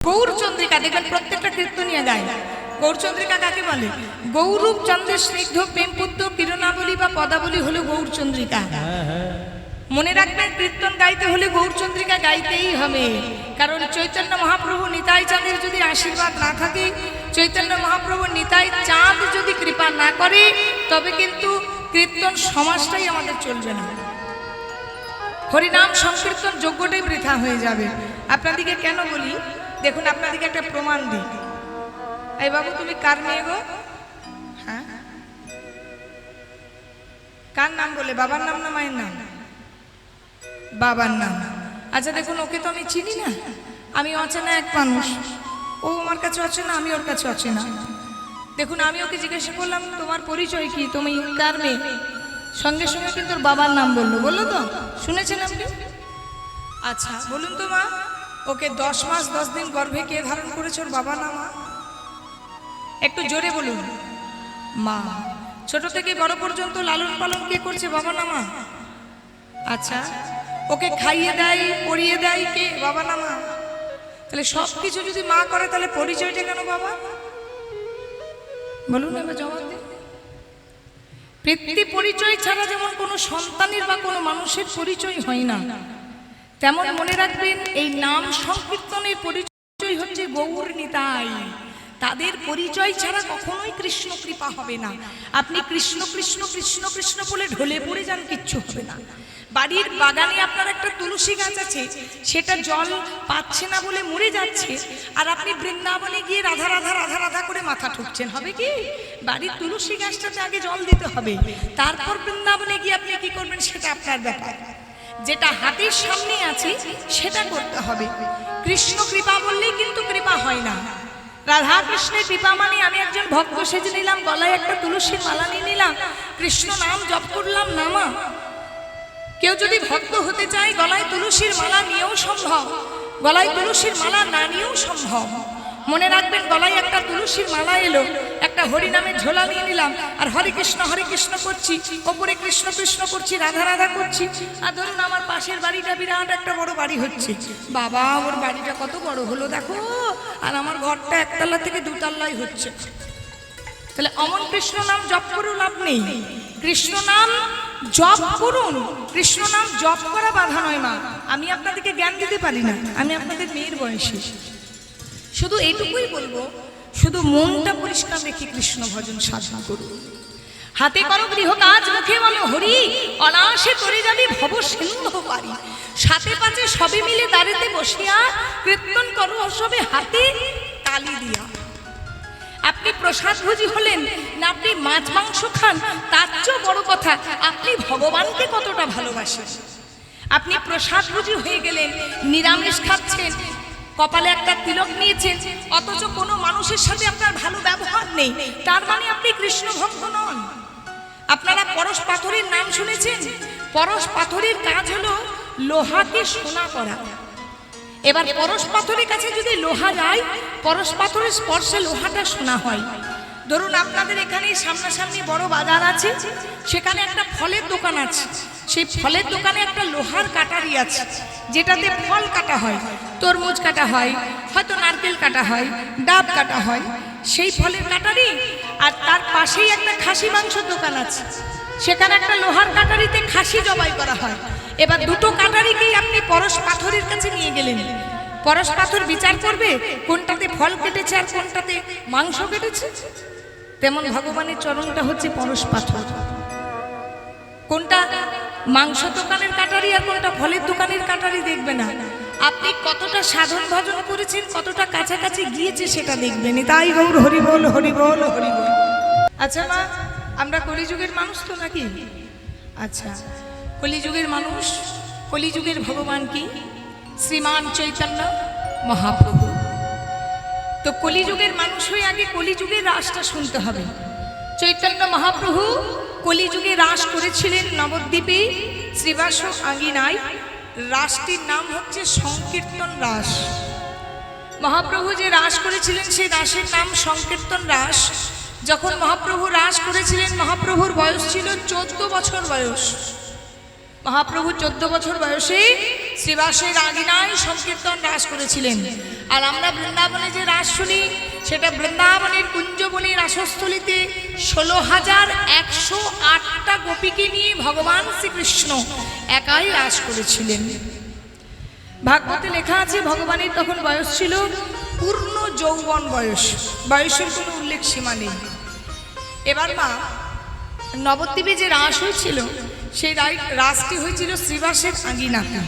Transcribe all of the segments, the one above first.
গৌরচন্দ্রিকা দেখবেন প্রত্যেকটা কীর্তনিয়া গায়। গৌরচন্দ্রিকা কাকে বলে? গৌরূপ চন্দ্রের স্নিগ্ধ প্রেমপুত্র কিরণাবলী বা পদাবলী হলো গৌরচন্দ্রিকা। মনে রাখবেন, কীর্তন গাইতে হলে গৌরচন্দ্রিকা গাইতেই হবে, কারণ চৈতন্য মহাপ্রভু নিতাই চাঁদের যদি আশীর্বাদ না থাকে, চৈতন্য মহাপ্রভু নিতাই চাঁদ যদি কৃপা না করে, তবে কিন্তু কীর্তন সমাজটাই আমাদের চলবে না। হরিনাম সংকীর্তন যোগ্যটাই বৃথা হয়ে যাবে। আপনাদিকে কেন বলি, দেখুন আপনাদিকে একটা প্রমাণ দিই। এই বাবু, তুমি কার মেয়ে গো? হ্যাঁ, কার নাম বলে? বাবার নাম না মায়ের নাম? বাবার নাম। আচ্ছা দেখুন, ওকে তো আমি চিনি না, আমি অচেনা এক মানুষ, ও আমার কাছে অচেনা, আমি ওর কাছে অচেনা। দেখুন, আমি ওকে জিজ্ঞাসা করলাম তোমার পরিচয় কি, তুমি কার মেয়ে? সঙ্গে সঙ্গে কিন্তু ওর বাবার নাম বললো। বললো তো, শুনেছেন আপনি? আচ্ছা বলুন তো মা, ওকে 10 মাস 10 দিন গর্ভে কে ধারণ করেছে? ওর বাবা না মা? একটু জোরে বলুন। মা। ছোট থেকে বড় পর্যন্ত লালন পালন কে করছে? বাবা না মা? আচ্ছা, ওকে খাইয়ে দেয় পরিয়ে দেয় কে? বাবা না মা? তাহলে সব কিছু যদি মা করে, তাহলে পরিচয়টা কেন বাবা? বলুন, এবার জবাব দিন। পিতৃ পরিচয় ছাড়া যেমন কোনো সন্তানের বা কোনো মানুষের পরিচয় হয় না, তেমন মনে রাখবেন এই নাম সংকীর্তনের পরিচয় হচ্ছে গৌর নিতাই। তাদের পরিচয় ছাড়া কখনোই কৃষ্ণ কৃপা হবে না। আপনি কৃষ্ণ কৃষ্ণ কৃষ্ণ কৃষ্ণ বলে ঢলে পড়ে যান, কিচ্ছু হবে না। বাড়ির বাগানে আপনার একটা তুলসী গাছ আছে, সেটা জল পাচ্ছে না বলে মরে যাচ্ছে, আর আপনি বৃন্দাবনে গিয়ে রাধা রাধা রাধা রাধা করে মাথা ঠুকছেন, হবে কি? বাড়ির তুলসী গাছটাতে আগে জল দিতে হবে, তারপর বৃন্দাবনে গিয়ে আপনি কি করবেন সেটা আপনার ব্যাপার। যেটা হাতের সামনে আছে সেটা করতে হবে। কৃষ্ণ কৃপা বললেই কিন্তু কৃপা হয় না। রাধা কৃষ্ণের কৃপা মানে আমি একজন ভক্ত সেজে নিলাম, গলায় একটা তুলসীর মালা নিয়ে নিলাম, কৃষ্ণ নাম জপ করলাম না মা। কেউ যদি ভক্ত হতে চায়, গলায় তুলসীর মালা নিয়েও সম্ভব, গলায় তুলসীর মালা না নিয়েও সম্ভব। মনে রাখবেন, গলায় একটা তুলসীর মালা এলো, একটা হরিনামের ঝোলা নিয়ে নিলাম, আর হরে কৃষ্ণ করছি, ওপরে কৃষ্ণ কৃষ্ণ করছি, রাধা রাধা করছি। আর ধরুন আমার পাশের বাড়িটা বিরাট একটা বড় বাড়ি হচ্ছে, বাবা ওর বাড়িটা কত বড় হলো দেখো, আর আমার ঘরটা একতলা থেকে দুতলায় হচ্ছে। তাহলে অমন কৃষ্ণ নাম জপ করেও লাভ নেই। কৃষ্ণ নাম জপ করুন, কৃষ্ণ নাম জপ করা বাধা নয় মা। আমি আপনাদেরকে জ্ঞান দিতে পারি না, আমি আপনাদের মেয়ের বয়সী। শুধু এইটুকুই বলবো, শুধু মনটা পরিষ্কার রেখে কৃষ্ণ ভজন সাধনা করুন। হাতে করো গৃহ কাজ, মুখে বলো হরি, অনায়াসে করে যাবি ভব সিন্ধু পারি। সাথে পাচে সবে মিলে দাঁড়িতে বসিয়া, কীর্তন করো সবে হাতে তালি দিয়া। আপনি প্রসাদভোজী হলেন না আপনি মাছ মাংস খান, তার চেয়ে বড় কথা আপনি ভগবানকে কতটা ভালোবাসেন। আপনি প্রসাদভোজী হয়ে গেলেন, নিরামিষ খাচ্ছেন, কপালে একটা তিলক নিয়েছেন, অথচ কোনো মানুষের সাথে আপনার ভালো ব্যবহার নেই, তার মানে আপনি কৃষ্ণ ভক্ত নন। আপনারা পরশ পাথরের নাম শুনেছেন? পরশ পাথরের কাজ হলো লোহাকে সোনা করা। এবার পরশ পাথরের কাছে যদি লোহা যায়, পরশ পাথরের স্পর্শে লোহাটা সোনা হয়। ধরুন আপনাদের এখানে সামনাসামনি বড় বাজার আছে, সেখানে একটা ফলের দোকান আছে, সেই ফলের দোকানে একটা লোহার কাটারি আছে, যেটাতে ফল কাটা হয়, তরমুজ কাটা হয়, হয়তো নারকেল কাটা হয়, ডাব কাটা হয়, সেই ফলের কাটারি। আর তার পাশেই একটা খাসি মাংসের দোকান আছে, সেখানে একটা লোহার কাটারিতে খাসি জবাই করা হয়। এবার দুটো কাটারিকেই আপনি পরশ পাথরের কাছে নিয়ে গেলেন, পরশ পাথর বিচার করবে কোনটাতে ফল কেটেছে আর কোনটাতে মাংস কেটেছে। তেমন ভগবানের চরণটা হচ্ছে পরশ পাথর। কোনটা মাংস দোকানের কাটারি আর কোনটা ফলের দোকানের কাটারি দেখবে না, আপনি কতটা সাধন ভজন করেছেন, কতটা কাছাকাছি গিয়েছে সেটা দেখবেন। তাই গৌর হরি বল হরি বল হরি বল। আচ্ছা মা, আমরা কলিযুগের মানুষ তো নাকি? আচ্ছা, কলিযুগের মানুষ, কলিযুগের ভগবান কি? শ্রীমান চৈতন্য মহাপ্রভু। তো কলিযুগের মানুষ হয়ে আগে কলিযুগের রাসটা শুনতে হবে। চৈতন্য মহাপ্রভু কলিযুগে রাস করেছিলেন নবদ্বীপে শ্রীবাস আঙ্গিনায়। রাসটির নাম হচ্ছে সংকীর্তন রাস। মহাপ্রভু যে রাস করেছিলেন সেই রাসের নাম সংকীর্তন রাস। যখন মহাপ্রভু রাস করেছিলেন, মহাপ্রভুর বয়স ছিল 14 বছর বয়স। মহাপ্রভু 14 বছর বয়সে শ্রীবাসের আঙিনায় সংকীর্তন রাস করেছিলেন। আর আমরা বৃন্দাবনে যে রাস শুনি সেটা বৃন্দাবনের কুঞ্জবনের রাসস্থলীতে 16,108টা গোপীকে নিয়ে ভগবান শ্রীকৃষ্ণ একাই রাস করেছিলেন। ভাগবতে লেখা আছে ভগবানের তখন বয়স ছিল পূর্ণ যৌবন বয়স, বয়সের কোনো উল্লেখ সীমা নেই। এবার মা নবদ্বীপে যে রাস হয়েছিল সেই রাসটি হয়েছিল শ্রীবাসের আঙিনাতে।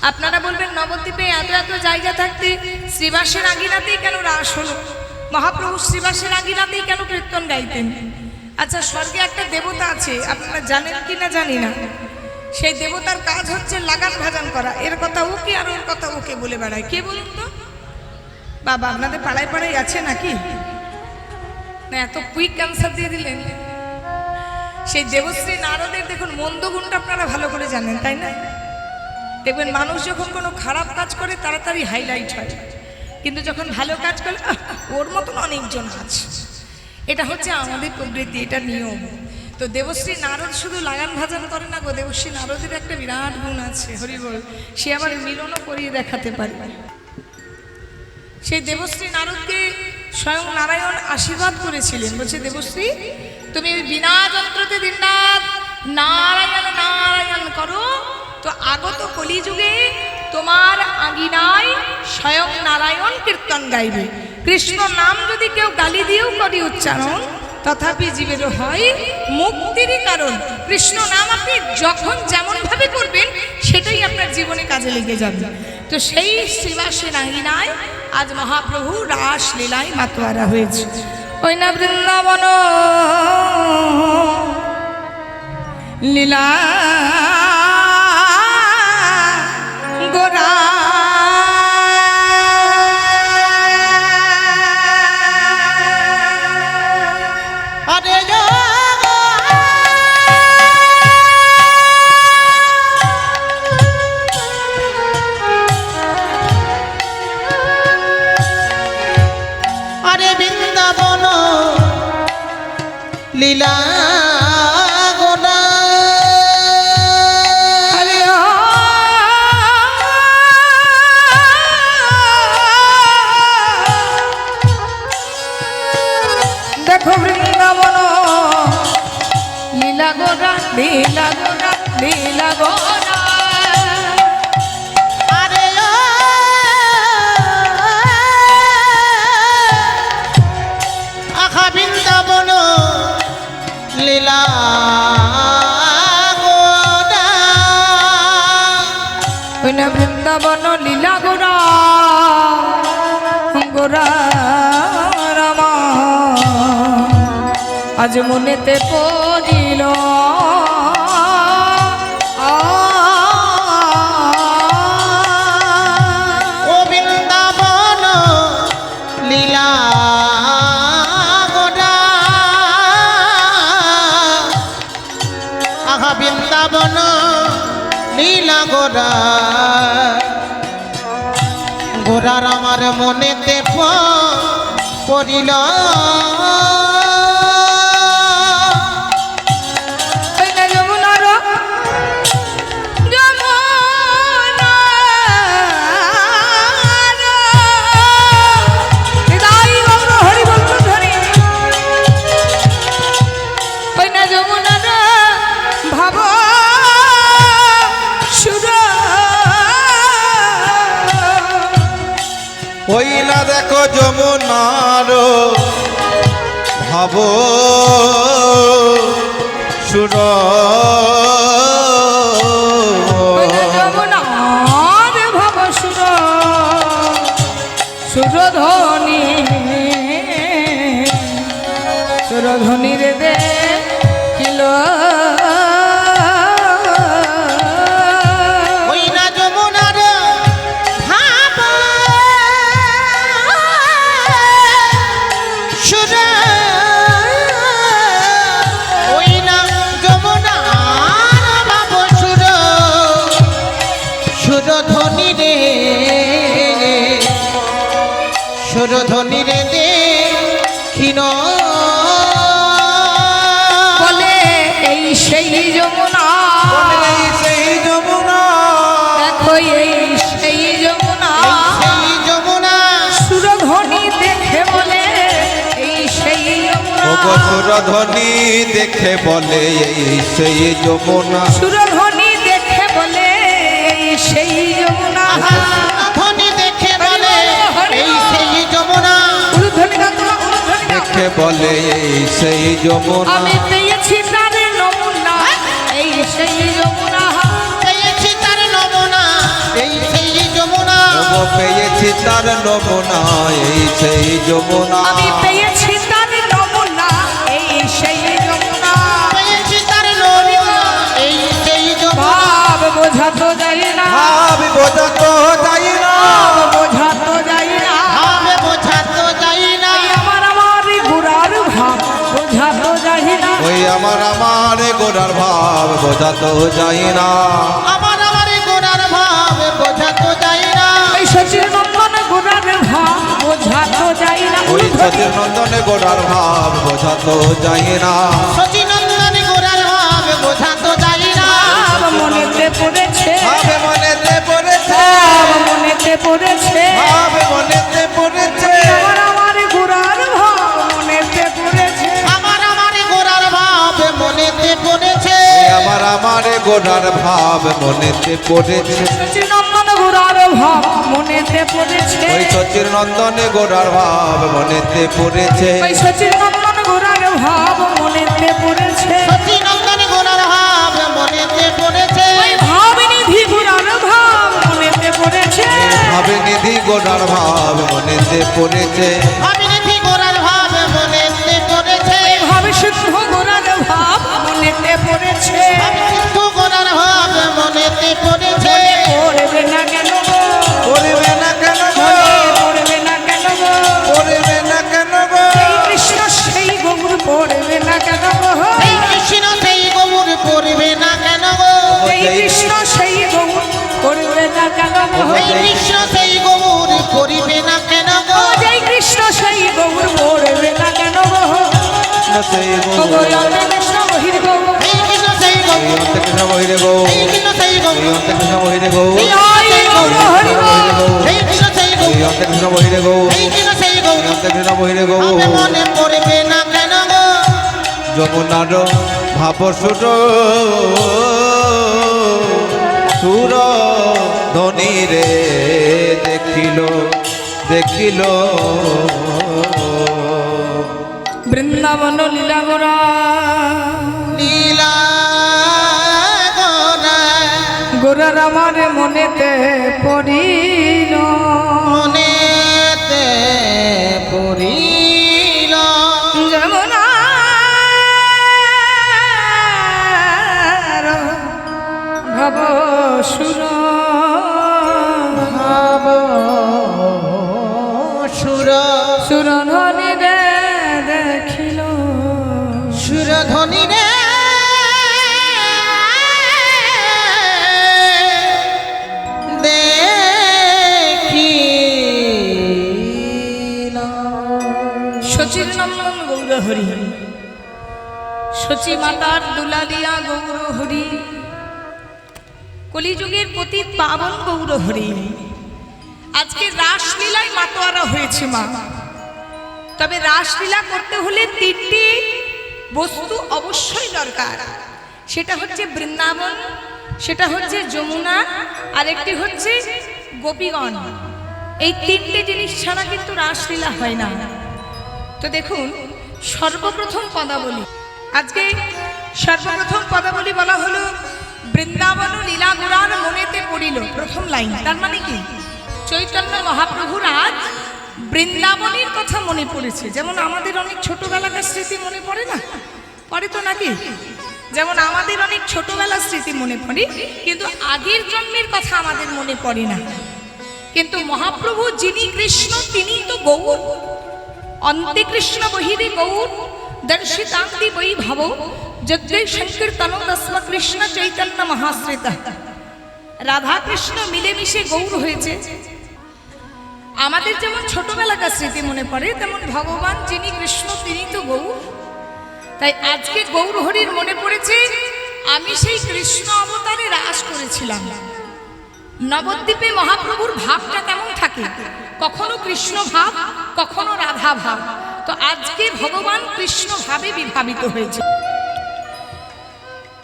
আপনারা বলবেন নবদ্বীপে এত এত জায়গা থাকতে শ্রীবাসের আঙিনাতেই কেন রাস হলো? মহাপ্রভু শ্রীবাসের আঙিনাতেই কেন কীর্তন গাইতেন? আচ্ছা, স্বর্গে একটা দেবতা আছে, আপনারা জানেন কি না জানি না। সেই দেবতার কাজ হচ্ছে লাগান ভাজান করা। এর কথা ওকে আর ওর কথা ওকে বলে বেড়ায়। কে বলুন তো? বাবা আপনাদের পাড়ায় পাড়ায় আছে নাকি? না, এত কুইক ক্যান্সার দিয়ে দিলেন। সেই দেবশ্রী নারদের দেখুন মন্দ গুণটা আপনারা ভালো করে জানেন, তাই না? দেখবেন মানুষ যখন কোনো খারাপ কাজ করে তাড়াতাড়ি হাইলাইট হয়, কিন্তু যখন ভালো কাজ করে ওর মতন অনেকজন আছে। এটা হচ্ছে আমাদের প্রবৃত্তি, এটা নিয়ম। তো দেবশ্রী নারদ শুধু লাগান ভাজান করে না গো, দেবশ্রী নারদের একটা বিরাট গুণ আছে, হরি বল। সে আবার মিলনও করিয়ে দেখাতে পারে। সেই দেবশ্রী নারদকে স্বয়ং নারায়ণ আশীর্বাদ করেছিলেন, বলছে দেবশ্রী তুমি বিনা যন্ত্রতে দিনরাত নারায়ণ নারায়ণ করো, তো আগত কলিযুগে তোমার আঙিনায় স্বয়ং নারায়ণ কীর্তন গাইবে। কৃষ্ণ নাম যদি কেউ গালি দিয়েও করে উচ্চারণ, তথাপি জীবের হয় মুক্তির কারণ। কৃষ্ণ নাম আপনি যখন যেমন ভাবে করবেন সেটাই আপনার জীবনে কাজে লেগে যাবে। তো সেই শ্রীবাসের আঙিনায় আজ মহাপ্রভু রাস লীলায় মাতোয়ারা হয়েছে। ওই না বৃন্দাবন লীলা গোরা লীলা গোনা দেখো বৃন্দাবন লীলা গোনা লীলা গোনা লীলা গোনা। লীলা গোরা ওই না বৃন্দাবন লীলা গোরা গোরা রামা আজ মনেতে পড়িল ও বৃন্দাবন লীলা বৃন্দাবন লীলা গোরা গোরার আমার মনেতে পড়িল ওই না দেখো যমুনার ভাব সুর যমুনার ভাব সুর সুরধ্বনি সুরধ্বনি রে দেখিল সুরধ্বনি রে দেখিন বলে এই সেই যমুনা সেই যমুনা দেখো সুরধ্বনি দেখে বলে এই সেই যমুনা সুরধ্বনি দেখে বলে এই সেই যমুনা ধ্বনি দেখে বলে এই সেই যমুনা উলুধ্বনি গাও তোমরা, উলুধ্বনি গাও। দেখে বলে এই সেই যমুনা আমি পেয়েছি তার নমুনা এই সেই যমুনা পেয়েছি তার নমুনা এই সেই যমুনা পেয়েছি তার নমুনা এই সেই যমুনা আমি পেয়েছি তার নমুনা এই সেই যমুনা পেয়েছি তার নমুনা এই সেই যমুনা ভাব বোঝা তো যায় না ভাব বোঝা তো যাই না ভাব বোঝা তো যায় না ভাব বোঝা তো যাই না এই আমার গুড়ার ভাব বোঝা তো যায় না ওই আমার গোড়ার ভাব বোঝা তো যাই না আমার গোড়ার ভাব বোঝা তো যাই না এই সচির নন্দন গুড়ার ভাব বোঝা তো যায় না ওই সচির নন্দনে গোড়ার ভাব বোঝা তো যাই না সচিনন্দনে গোড়ার ভাব বোঝা তো যাই না ভাব মনেতে পড়েছে ভাবে মনেতে পড়েছে ভাব মনেতে পড়েছে ভাব মনেতে পড়েছে আমার গুড়ার ভাব মনেতে পড়েছে আমার গোড়ার ভাব মনেতে পড়েছে আমার গোড়ার ভাব মনেতে পড়েছে সচির নন্দন গুড়ার ভাব মনেতে পড়েছে ওই সচির নন্দনে গোড়ার ভাব মনেতে পড়েছে ওই সচির নন্দন গুড়ার ভাব মনেতে পড়েছে সচির নন্দনে গোড়ার ভাব মনেতে পড়েছে ওই ভাবনিধি গুড়ার ভাব মনেতে পড়েছে ভাবে নিধি গোড়ার ভাব মনেতে পড়েছে ভাবে নিধি গোড়ার ভাব মনেতে পড়েছে ভাবে শুদ্ধ গুড়ার ভাব মনেতে পড়েছে সিদ্ধ গোড়ার ভাব মনেতে পড়েছে পড়বে না কেন গো পড়বে না কেন গো পড়বে না কেন গো পড়বে না কেন গো এই কৃষ্ণ সেই গৌর পড়বে না কেন গো এই কৃষ্ণ সেই গৌর পড়বে না কেন গো এই কৃষ্ণ সেই গৌর পড়বে না কেন গো এই কৃষ্ণ সেই গৌর পড়বে না কেন গো জয় কৃষ্ণ সেই গৌর পড়বে না কেন গো সেই গো রাধে কৃষ্ণ বহির গো এই কৃষ্ণ সেই গৌর অন্ত কৃষ্ণ বহিরে গো এই কৃষ্ণ সেই গৌর অন্ত কৃষ্ণ বহিরে গো জয় গৌর হরি গো এই কৃষ্ণ সেই গৌর অন্ত কৃষ্ণ বহিরে গো এই কৃষ্ণ সেই গৌর অন্ত কৃষ্ণ বহিরে গো মনে পড়বে না কেন গো যমুনার ভাব সুর ধনী রে দেখিল দেখিল বৃন্দাবন লীলা গোরা লীলা গোরার আমার মনেতে পড়িল মনেতে পড়িল যমুনা ভাব সুর ভাব সুর সুরধ্বনি রে দেখিল সুরধ্বনি রে দেখিল সচির নন্দন গৌর হরি সচি মাতার দুলালিয়া গৌর হরি কলিযুগের প্রতি পাবন গৌর হরি আজকে রাসলীলায় মাতোয়ারা হয়েছে মা তবে রাসলীলা করতে হলে তিনটি বস্তু অবশ্যই দরকার সেটা হচ্ছে বৃন্দাবন সেটা হচ্ছে যমুনা আর একটি হচ্ছে গোপীগণ এই তিনটে জিনিস ছাড়া কিন্তু রাসলীলা হয় না তো দেখুন সর্বপ্রথম পদাবলী আজকে সর্বপ্রথম পদাবলী বলা হলো বৃন্দাবন লীলা গোরার মনেতে পড়িল প্রথম লাইন তার মানে কি চৈতন্য মহাপ্রভুর আজ বৃন্দাবনের কথা মনে পড়েছে যেমন আমাদের অনেক ছোটবেলাকার স্মৃতি মনে পড়ে না পড়ে তো নাকি যেমন আমাদের অনেক ছোটবেলার স্মৃতি মনে পড়ে কিন্তু আগের জন্মের কথা আমাদের মনে পড়ে না কিন্তু মহাপ্রভু যিনি কৃষ্ণ তিনি তো গৌর অন্তে কৃষ্ণ বহিরে গৌর দর্শিতান্তি বৈ ভাব যজ্ঞে সংকীর্তন তস্ম কৃষ্ণ চৈতন্য মহাশ্রিতা রাধা কৃষ্ণ মিলেমিশে গৌর হয়েছে আমাদের যেমন ছোটবেলাকার স্মৃতি মনে পড়ে তেমন ভগবান যিনি কৃষ্ণ তিনি তো গৌর তাই আজকে গৌর হরির মনে পড়েছে আমি সেই কৃষ্ণ অবতারে রাস করেছিলাম নবদ্বীপে মহাপ্রভুর ভাবটা কেমন থাকে কখনো কৃষ্ণ ভাব কখনো রাধা ভাব তো আজকে ভগবান কৃষ্ণ ভাবে বিভাবিত হয়েছে।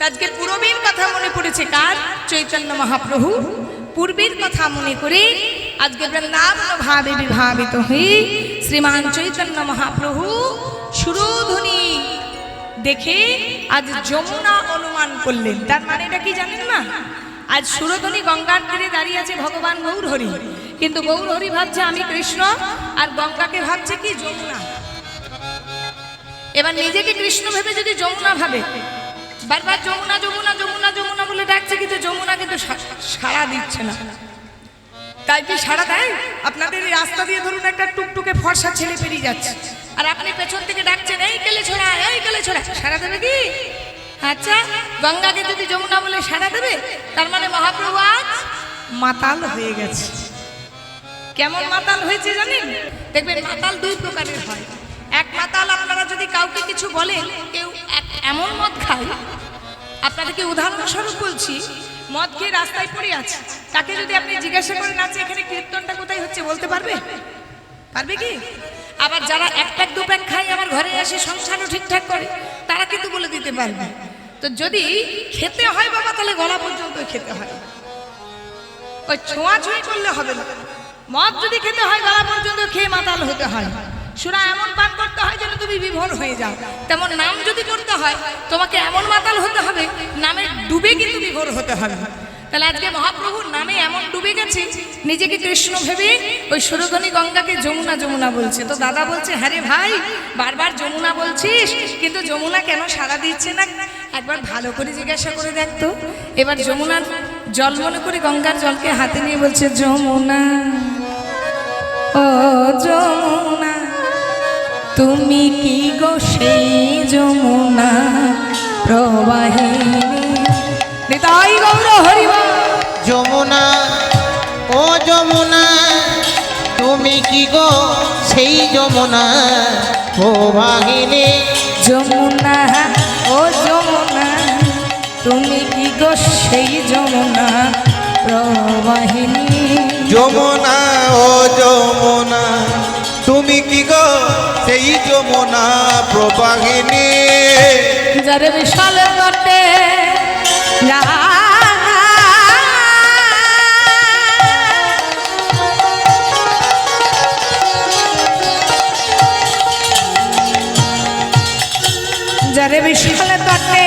আজকে পূর্বের কথা মনে পড়েছে কার? চৈতন্য মহাপ্রভু। পূর্বের কথা মনে করে আজকে বৃন্দাবন ভাবে বিভাবিত হয়ে শ্রীমান চৈতন্য মহাপ্রভু সুরধ্বনি দেখে আজ যমুনা অনুমান করলেন। তার মানেটা কি জানেন না? আজ সুরধ্বনি গঙ্গার তীরে দাঁড়িয়ে আছে ভগবান গৌরহরি, কিন্তু গৌরহরি ভাবছে আমি কৃষ্ণ, আর গঙ্গাকে ভাবছে কি যমুনা। এবার নিজেকে কৃষ্ণ ভেবে যদি যমুনা ভাবে, বারবার যমুনা যমুনা যমুনা যমুনা বলে ডাকছে, কিন্তু যমুনা কিন্তু সাড়া দিচ্ছে না। তাই কি সাড়া দেয়? আপনাদের এই রাস্তা দিয়ে ধরুন একটা টুকটুকে ফর্সা ছেলে পেরিয়ে যাচ্ছে, আর আপনি পেছন থেকে ডাকছেন এই কেলে ছোড়া, এই কেলে ছোড়া, সাড়া দেবে কি? আচ্ছা, গঙ্গাকে যদি যমুনা বলে সাড়া দেবে, তার মানে মহাপ্রভু আজ মাতাল হয়ে গেছে। কেমন মাতাল হয়েছে জানেন? দেখবেন মাতাল দুই প্রকারের হয়। এক মাতাল, আপনারা যদি কাউকে কিছু বলেন, কেউ এমন মদ খায়, আপনাদেরকে উদাহরণস্বরূপ বলছি, মদ খেয়ে রাস্তায় পড়ে আছে, তাকে যদি আপনি জিজ্ঞাসা করেন আছে এখানে কীর্তনটা কোথায় হচ্ছে, বলতে পারবে? পারবে কি? আবার যারা এক প্যাক দু প্যাক খায় আমার ঘরে এসে সংসারও ঠিকঠাক করে, তারা কিন্তু বলে দিতে পারবে। তো যদি খেতে হয় বাবা, তাহলে গলা পর্যন্ত খেতে হয়, ওই ছোঁয়াছুঁই করলে হবে না। মদ যদি খেতে হয় গলা পর্যন্ত খেয়ে মাতাল হতে হয়। সুরা এমন পান করতে হয় যেন তুমি বিভোর হয়ে যাও। তেমন নাম যদি করতে হয় তোমাকে এমন মাতাল হতে হবে, নামে ডুবে কিন্তু বিভোর হতে হবে। তাহলে আজকে মহাপ্রভুর নামে এমন ডুবে গেছে, নিজেকে কৃষ্ণ ভেবে ওই সুরধ্বনি গঙ্গাকে যমুনা যমুনা বলছে। তো দাদা বলছে, হ্যাঁ রে ভাই, বারবার যমুনা বলছিস, কিন্তু যমুনা কেন সাড়া দিচ্ছে না? একবার ভালো করে জিজ্ঞাসা করে দেখতো। এবার যমুনার জল মনে করে গঙ্গার জলকে হাতে নিয়ে বলছে, যমুনা ও যমুনা, তুমি কি গো সেই যমুনা প্রবাহিনী? নিতাই গৌর হরিবল। যমুনা ও যমুনা, তুমি কি গো সেই যমুনা প্রবাহিনী? যমুনা ও যমুনা, তুমি কি গো সেই যমুনা প্রবাহিনী? যমুনা ও যমুনা, তুমি কি গো সেই যমুনা প্রবাহিনী? যারে বিশাল করতে যারে বিশাল তটে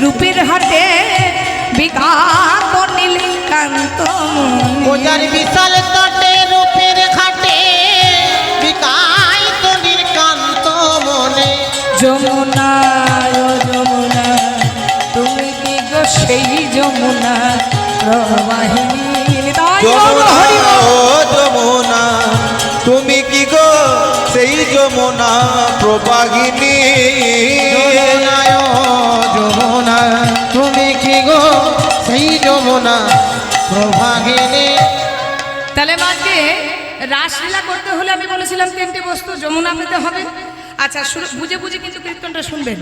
রূপের হাটে বিকাত নীলকান্ত ও যার বিশাল তটে রূপের খাটে বিকায়িত নীলকান্ত মনে। যমুনা ও যমুনা, তুমি কি গো সেই যমুনা প্রবাহিনী? যমুনা ও যমুনা, তুমি কি গো সেই যমুনা প্রবাহিনী? যমুনা ও যমুনা, তুমি কি গো সেই যমুনা প্রবাহিনী? তাহলে মাকে রাসলীলা করতে হলে আমি বলেছিলাম তিনটে বস্তু যমুনা পেতে হবে। আচ্ছা, বুঝে বুঝে কিন্তু কীর্তনটা শুনবেন,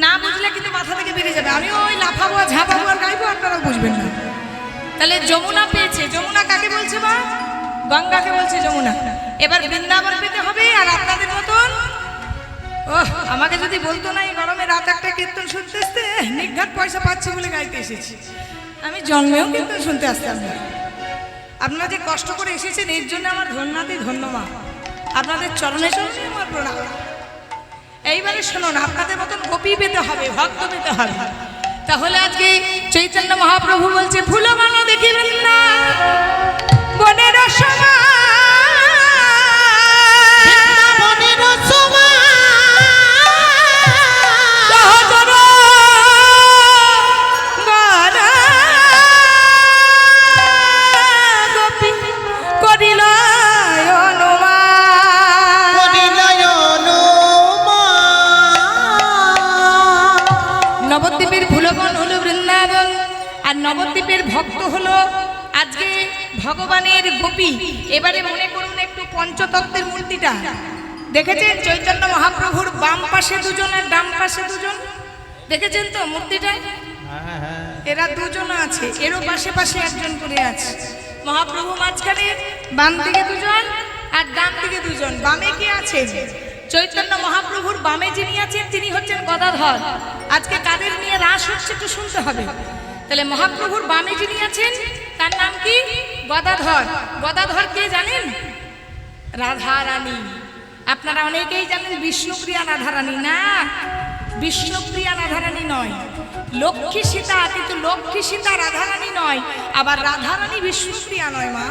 না বুঝলে কিন্তু মাথা থেকে বেরিয়ে যাবে। আমি ওই লাফাবো ঝাঁপাবো আর গাইবো, আপনারাও বুঝবেন না। তাহলে যমুনা পেয়েছে। যমুনা কাকে বলছে? বা গঙ্গাকে বলছে যমুনা। এবার বৃন্দাবন পেতে হবে। আর আপনাদের মতন আমাকে যদি বলতো না এই গরমে রাত একটা কীর্তন শুনতে আসতে, নিঘাত পয়সা পাচ্ছি বলে গাইতে এসেছি, আমি জন্মেও কীর্তন শুনতে আসতাম না। আপনারা যে কষ্ট করে এসেছেন এর জন্য আমার ধন্যবাদই ধন্যবাদ, আপনাদের চরণে চরণে আমার প্রণাম। এইবারে শুনুন, আপনাদের মতন গোপী পেতে হবে, ভক্ত পেতে হবে। তাহলে আজকে চৈতন্য মহাপ্রভু বলছে, ফুল মালা দেখিবেন না বনের সমান, বৃন্দাবনের সমান সহচর গরা গোপী করিল অনুমান। নবদ্বীপের ফুলবন হলো বৃন্দাবন, আর নবদ্বীপের ভক্ত হলো আজকে ভগবানের গোপী। এবারে মনে করুন একটু পঞ্চতত্ত্বের মূর্তিটা দেখেছেন? চৈতন্য মহাপ্রভুর বাম পাশে দুজন আর ডান পাশে দুজন, দেখেছেন তো মূর্তিটা? এরা দুজন আছে, এরও পাশে পাশে একজন করে আছে। মহাপ্রভু মাঝখানে, বাম দিকে দুজন আর ডান দিকে দুজন। বামে কে আছে? চৈতন্য মহাপ্রভুর বামে যিনি আছেন তিনি হচ্ছেন গদাধর। আজকে কাদের নিয়ে রাস হচ্ছে একটু শুনতে হবে। তাহলে মহাপ্রভুর বামে যিনি আছেন তার নাম কি? গদাধর। গদাধর কে জানেন? রাধারানী। আপনারা অনেকেই জানেন বিষ্ণুপ্রিয়া রাধারানী। না, বিষ্ণুপ্রিয়া রাধারানী নয়, লক্ষ্মী সীতা। কিন্তু লক্ষ্মী সীতা রাধারানী নয়, আবার রাধারানী বিষ্ণুপ্রিয়া নয় মা।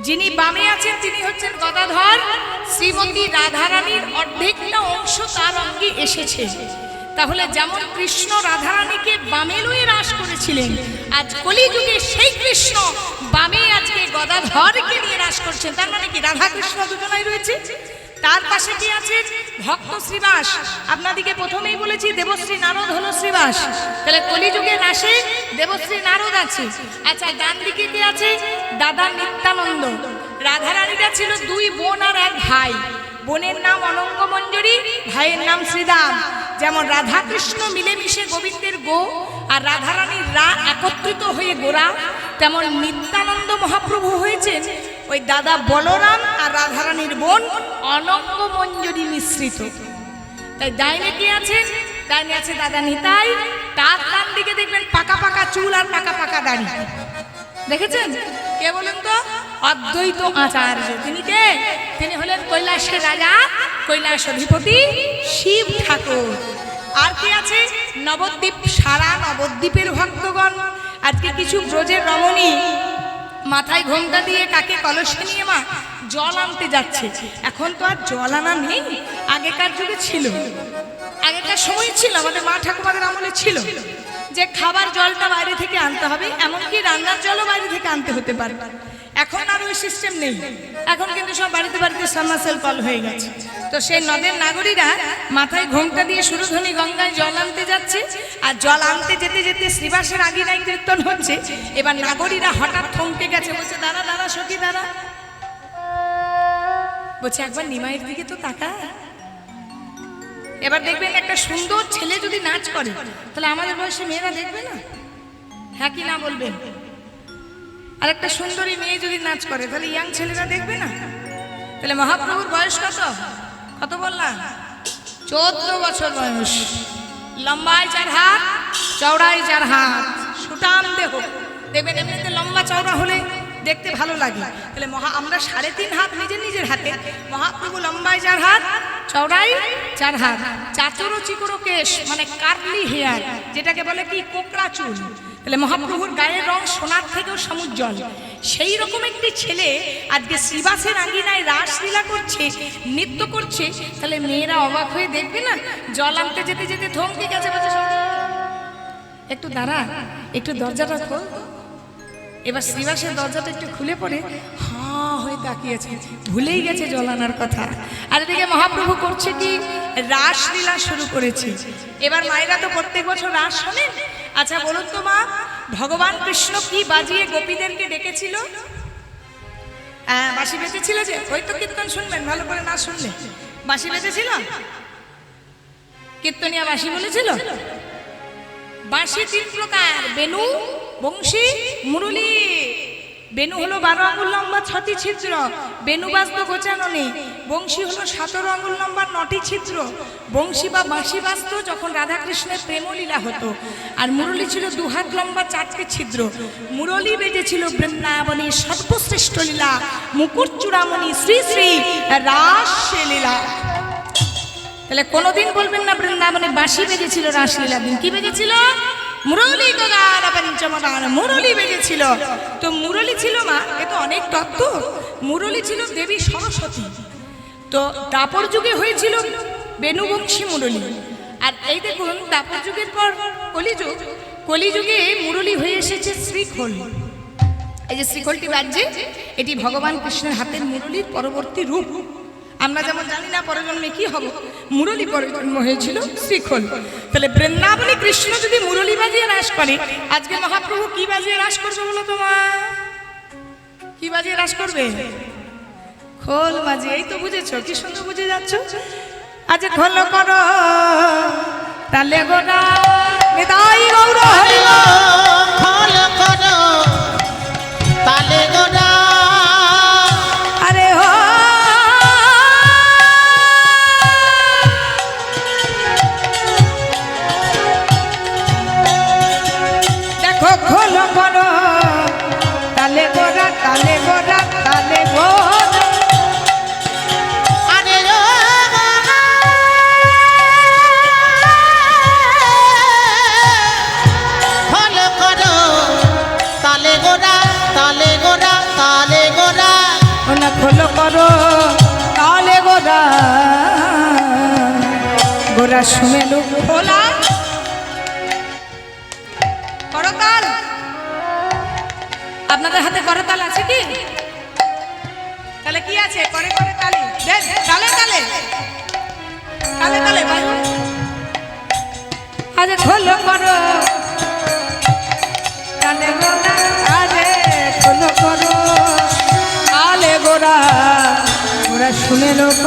যিনি বামে আছেন তিনি হচ্ছেন গদাধর। শ্রীমতী রাধারানীর অর্ধেকটা অংশ তার অঙ্গে এসেছে। তাহলে যেমন কৃষ্ণ রাধারানীকে বামে লয়ে রাস করেছিলেন, আজ কলিযুগে সেই কৃষ্ণ বামে আজকে গদাধরকে নিয়ে রাস করছেন। তার মানে কি রাধা কৃষ্ণ দুজনাই রয়েছে। তার পাশে কি আছে? ভক্ত শ্রীবাস। আপনাদিকে প্রথমেই বলেছি দেবশ্রী নারদ হলো শ্রীবাস। তাহলে কলিযুগে রাসে দেবশ্রী নারদ আছে। আচ্ছা, ডান দিকে কে আছে? দাদা নিত্যানন্দ। রাধারানীরা ছিল দুই বোন আর এক ভাই। বোনের নাম অনঙ্গ মঞ্জরী, ভাইয়ের নাম শ্রীদাম। যেমন রাধা কৃষ্ণ মিলেমিশে গোবিন্দের গো আর রাধারানীর রা একত্রিত হয়ে গোরা, তেমন নিত্যানন্দ মহাপ্রভু হয়েছেন ওই দাদা বলরাম আর রাধারানীর বোন অনঙ্গ মঞ্জরী মিশ্রিত। তাই ডাইনে কে আছেন? ডাইনে আছে দাদা নিতাই। তার ডান দিকে দেখবেন পাকা পাকা চুল আর পাকা পাকা দাড়ি। দেখেছেন? কে বলেন তো? অদ্বৈত আচার্য। তিনি কে? তিনি হলেন কৈলাসের রাজা, কৈলাস অধিপতি শিব ঠাকুর। আর কি আছে? নবদ্বীপ। সারা নবদ্বীপের ভক্তগণ আজকে কিছু ব্রজের রমণী মাথায় ঘোমটা দিয়ে কাকে কলসে নিয়ে মা জল আনতে যাচ্ছে। এখন তো আর জল আনা নেই, আগেকার যুগে ছিল। আগেকার সময় ছিল, আমাদের মা ঠাকুমাদের আমলে ছিল যে খাবার জলটা বাইরে থেকে আনতে হবে, এমনকি রান্নার জলও বাইরে থেকে আনতে হতে পারে। এখন আর ওই সিস্টেম নেই। এখন কিন্তু সব বাড়িতে বাড়িতে সাবমার্সেল কল হয়ে গেছে। তো সেই নদের নাগরীরা মাথায় ঘোমটা দিয়ে সুরধনী গঙ্গায় জল আনতে যাচ্ছে। আর জল আনতে যেতে যেতে শ্রীবাসের আগিনায় কীর্তন হচ্ছে। এবার নাগরীরা হঠাৎ থমকে গেছে, বলছে দাঁড়া দাঁড়া সখী দাঁড়া। বলছে একবার নিমাইয়ের দিকে তো তাকা। এবার দেখবেন একটা সুন্দর ছেলে যদি নাচ করে তাহলে আমাদের বয়সী মেয়েরা দেখবে না? হ্যাঁ কি না বলবেন? আর একটা সুন্দরী মেয়ে যদি নাচ করে তাহলে ইয়াং ছেলেরা দেখবে না? তাহলে মহাপ্রভুর বয়স কত? কত বললাম? 14 বছর বয়স। লম্বায় 4 হাত, চওড়ায় 4 হাত, সুটাম দেহ। দেখবেন এমনিতে লম্বা চওড়া হলে দেখতে ভালো লাগে। তাহলে আমরা 3.5 হাত নিজের নিজের হাতে, মহাপ্রভু লম্বায় 4 হাত, চওড়ায় 4 হাত, চাচরো চিকরো কেশ মানে কার্লি হেয়ার, যেটাকে বলে কি কোকড়া চুল। তাহলে মহাপ্রভুর গায়ের রং সোনার থেকেও সমুজ্জ্বল। সেই রকম একটি ছেলে আজকে শ্রীবাসের আঙ্গিনায় রাসলীলা করছে, নৃত্য করছে। তাহলে মেয়েরা অবাক হয়ে দেখবে না? জল আনতে যেতে যেতে থমকে গেছে, একটু দাঁড়া, একটু দরজাটা খোল। এবার শ্রীবাসের দরজাটা একটু খুলে পড়ে হাঁ হয়ে তাকিয়েছে, ভুলেই গেছে জল আনার কথা। আর এদিকে মহাপ্রভু করছে কি? রাসলীলা শুরু করেছে। এবার মায়েরা তো প্রত্যেক বছর রাস শোনেন। আচ্ছা বলুন তো মা, ভগবান কৃষ্ণ কি বাজিয়ে গোপীদেরকে ডেকেছিল? বাঁশি বেজেছিল যে? ওই তো কীর্তন শুনবেন, ভালো করে না শুনলে। বাঁশি বেজেছিল, কীর্তনিয়া বাঁশি বলেছিল। বাঁশি 3 প্রকার, বেনু, বংশী, মুরলী। বেনু হলো 12 আঙ্গুল লম্বা 6টি ছিদ্র, বেনু বাজতো গোচানো নেই। বংশী হলো 17 আঙ্গুল লম্বা 9টি ছিদ্র। বংশী বা বাঁশি বাজতো যখন রাধাকৃষ্ণের প্রেমলীলা হতো। আর মুরলী ছিল 2 হাত লম্বা 4টি ছিদ্র। মুরলী বেজেছিল বৃন্দাবনী সর্বশ্রেষ্ঠ লীলা, মুকুট চূড়ামণি শ্রী শ্রী রাসলীলা। তাহলে কোনোদিন বলবেন না বৃন্দাবনে বাঁশি বেজেছিল রাসলীলা দিন। কি বেজেছিল? মুরলী গান পঞ্চমদান, মুরলী বেজেছিল। তো মুরলী ছিল মা, এ তো অনেক তত্ত্ব। মুরলী ছিল দেবী সরস্বতী। তো দাপর যুগে হয়েছিল বেনুবংশী মুরলী। আর এই দেখুন দাপর যুগের পর কলিযুগ, কলিযুগে মুরলী হয়ে এসেছে শ্রীখোল। এই যে শ্রীখোলটি বাজছে, এটি ভগবান কৃষ্ণের হাতের মুরলীর পরবর্তী রূপ। আমরা যেমন জানি না পরজন্মে কি হব, মুরলী পরজন্ম হয়েছিল শ্রীখোল। তাহলে বৃন্দাবনে কৃষ্ণ যদি মুরলী বাজিয়ে রাস করে, আজকে মহাপ্রভু কি বাজিয়ে রাস করবে বলো তোমার? কি বাজিয়ে রাস করবে? খোল বাজিয়ে। এই তো বুঝেছো, কি সুন্দর বুঝে যাচ্ছ। আজ খোল করো তালে গোনা নিতাই গৌর হরি খোল করো তালে গোনা। আরে হো গোরা সুমেলু খোলা করতাল। আপনাদের হাতে করতাল আছে কি? তাহলে কি আছে? করে করে তালি দেন, তালে তালে তালে তালে বাজু। আরে খোলো করো তালে গোরা, আরে খোলো করো আলে গোরা, গোরা শুনে লোক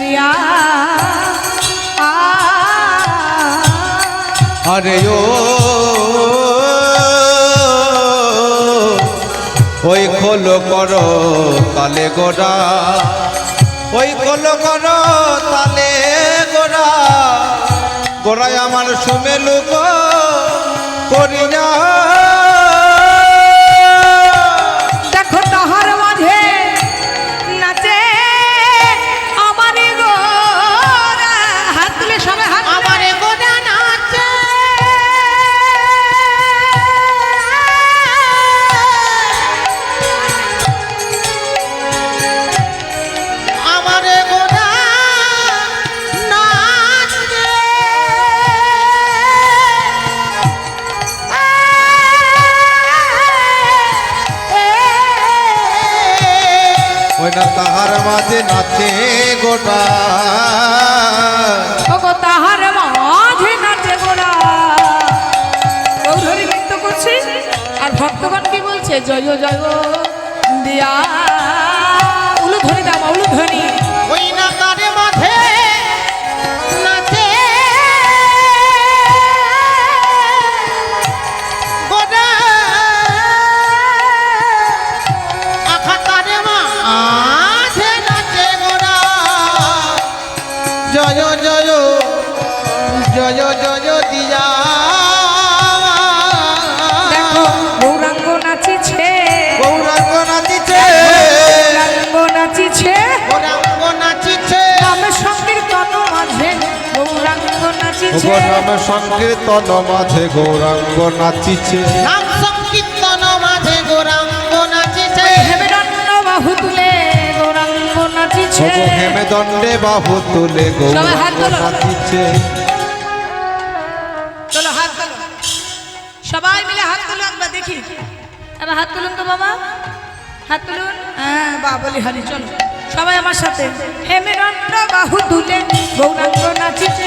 রিয়া। আরে ও ওই খোলো করো তালে গোরা, ওই খোলো করো তালে গোরা, গোরায় আমার সুমেলু গো করিয়া। দেখো তাহার মাঝে নাচে আমার গোরা, হাত তুলে সবাই হাত তুলে। আমার গোরা নাচে, আমার গোরা নাচে। ওই না তাহার মাঝে নাচে গোটা, ওগো তাহার মাঝে নাচে গোরা। গৌরহরি নৃত্য করছে আর ভক্তগণ কি বলছে? জয় জয় দিয়া। উলুধ্বনি দাও, উলুধ্বনি। ওই না তার মাঝে নাচে গোরা, আখা তার মাঝে নাচে গোরা। জয় জয় জয় জয় দিয়া। দেখো গৌরাঙ্গ নাচিছে, গৌরাঙ্গ নাচিছে, গৌরাঙ্গ নাচিছে, গৌরাঙ্গ নাচিছে। নামে সংকীর্তন মাঝে গৌরাঙ্গ নাচিছে। নাম সংকীর্তন মাঝে গৌরাঙ্গ নাচিছে, নাম সংকীর্তন মাঝে গৌরাঙ্গ নাচিছে। হেমেদণ্ড বাহু তুলে গৌরাঙ্গ নাচিছে। হেমে দণ্ডে বাহু তুলে সবাই হাত গৌরাঙ্গ তোলো। নাচিছে। চলো হাত তোলো, সবাই মিলে হাত তুলো একবার দেখি। এবার হাত তুলুন তো বাবা, হাত তুলুন। হ্যাঁ বা বলি হারি। চলো সবাই আমার সাথে। হেমেদণ্ড বাহু তুলে গৌরাঙ্গ নাচিছে,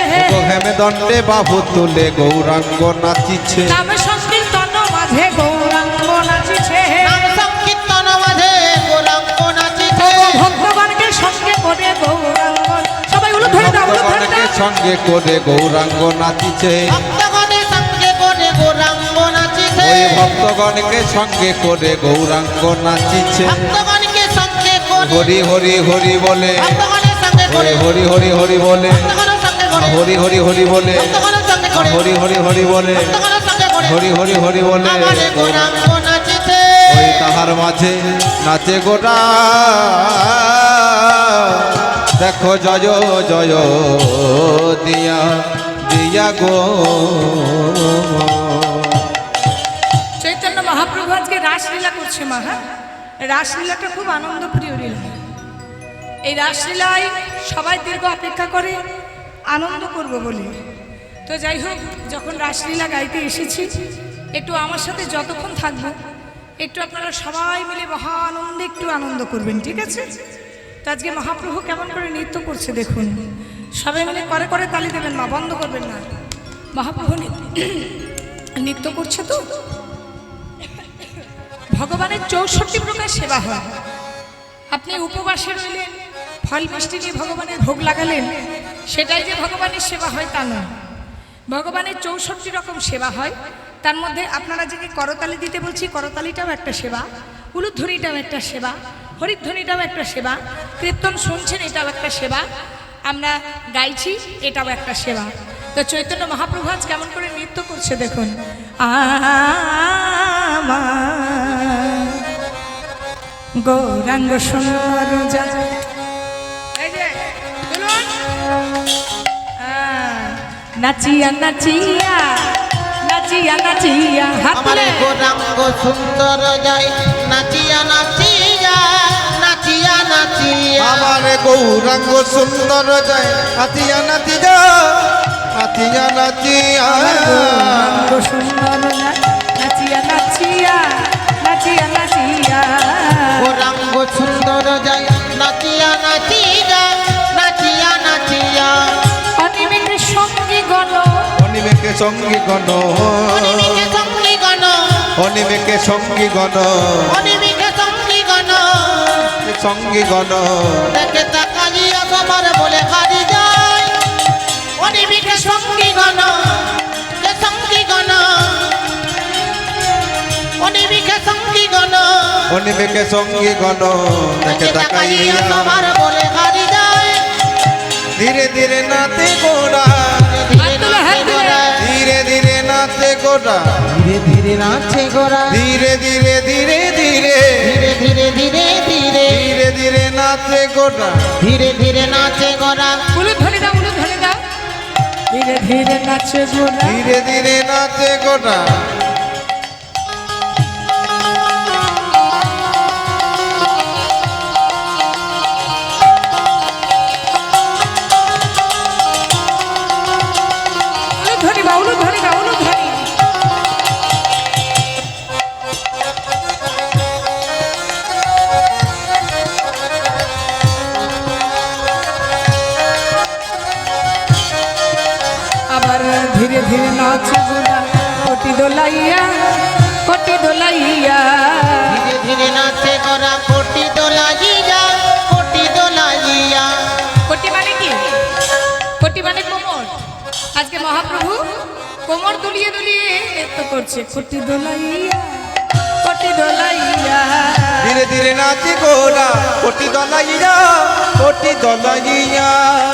হেমে দণ্ডে বাহু তুলে গৌরাঙ্গ নাচিছে, নামে সংকীর্তন মাঝে গৌরাঙ্গ নাচিছে। নাম সংকীর্তন মাঝে গৌরাঙ্গ নাচিছে। ভক্তগণকে সঙ্গে করে গৌরাঙ্গ, সবাই উলুধ্বনি দাও, উলুধ্বনি ভক্তগণকে দাও। সঙ্গে করে গৌরাঙ্গ নাচিছে, ভক্তগণের সঙ্গে করে গৌরাঙ্গ নাচিছে। ওই ভক্তগণকে সঙ্গে করে গৌরাঙ্গ নাচিছে। ভক্তগণকে সঙ্গে করে, হরি হরি হরি বলে, ভক্তগণের সঙ্গে করে, হরি হরি হরি বলে, ভক্তগণের সঙ্গে করে, হরি হরি হরি বলে, ভক্তগণের সঙ্গে করে, হরি হরি হরি বলে, ভক্তগণের সঙ্গে করে, হরি হরি হরি বলে। আমার গৌরাঙ্গ নাচিছে। ওই তাহার মাঝে নাচে গোটা, দেখো জয় জয় দিয়া দিয়া গো। চৈতন্য মহাপ্রভু আজকে রাসলীলা করছে মা। হ্যাঁ, রাসলীলাটা খুব আনন্দপ্রিয় লীলা। এই রাসলীলায় সবাই দীর্ঘ অপেক্ষা করে আনন্দ করব বলে। তো যাই হোক, যখন রাসলীলা গাইতে এসেছি, একটু আমার সাথে যতক্ষণ থাকবো একটু আপনারা সবাই মিলে মহা আনন্দে একটু আনন্দ করবেন, ঠিক আছে? তো আজকে মহাপ্রভু কেমন করে নৃত্য করছে দেখুন। সবাই মিলে করে করে তালি দেবেন মা, বন্ধ করবেন না। মহাপ্রভু নৃত্য করছে তো। ভগবানের 64 প্রকার সেবা হয়। আপনি উপবাসে রইলেন, ফল মিষ্টি নিয়ে ভগবানের ভোগ লাগালেন, সেটাই যে ভগবানের সেবা হয় তা নয়। ভগবানের 64 রকম সেবা হয়। তার মধ্যে আপনারা যে করতালি দিতে বলছি, করতালিটাও একটা সেবা, উলুধ্বনিটাও একটা সেবা, হরিধ্বনিটাও একটা সেবা, কীর্তন শুনছেন এটাও একটা সেবা, আমরা গাইছি এটাও একটা সেবা। তো চৈতন্য মহাপ্রভু আজ কেমন করে নৃত্য করছে দেখুন। গৌরাঙ্গ সুন্দর এই যে বলুন, নাচিয়া নাচিয়া নাচিয়া নাচিয়া হাত আমার তুলে। গৌরাঙ্গ সুন্দর যায় নাচিয়া নাচিয়া নাচিয়া নাচিয়া। আমার গৌরাঙ্গ সুন্দর যায় নাচিয়া নাচিয়া নাচিয়া নাচিয়া গৌরাঙ্গ সুন্দর নাচিয়া নাচিয়া নাচিয়া নাচিয়া গৌরাঙ্গ সুন্দর যায় নাচিয়া নাচিয়া নাচিয়া নাচিয়া অনিমেষে সঙ্গী গণ অনিমেকে সঙ্গী গণ অনিমিকে সঙ্গী গণ অনিমেকে সঙ্গী গণ অনিমিকে সঙ্গী গণ সঙ্গী গণ দেখে তাকাইয়া তোমার বলে হারি যায় অনিমিকে সঙ্গী গণ যে সঙ্গী গণ অনিমিকে সঙ্গী গণ অনিমেকে সঙ্গী গণ দেখে তাকাইয়া তোমার বলে হারি যায় ধীরে ধীরে নাচে গোরা ধীরে ধীরে নাচে গোরা ধীরে ধীরে নাচে গোরা ধীরে ধীরে ধীরে ধীরে ধীরে ধীরে ধীরে ধীরে ধীরে ধীরে নাচে গোরা ধীরে ধীরে নাচে গোরা উলু ধরে দাও উলু ধরে দাও ধীরে ধীরে নাচে গোরা ধীরে ধীরে নাচে গোরা উলু ধরি বা উলু ধরি বা উলু ধরি আবার ধীরে ধীরে নাচে গোরা কোটি দোলাইয়া কোটি দোলাইয়া ধীরে ধীরে নাচে গোরা কোটি দোলাইয়া কোটি দোলাইয়া কোটি মানে কি কোটি মানে কোমর আজকে মহাপ্রভু কোমর দুলিয়ে দুলিয়ে নৃত্য করছে কোটি দোলাইয়া কোটি দোলাইয়া ধীরে ধীরে নাচে গোরা কোটি দলাইয়া কোটি দলাইয়া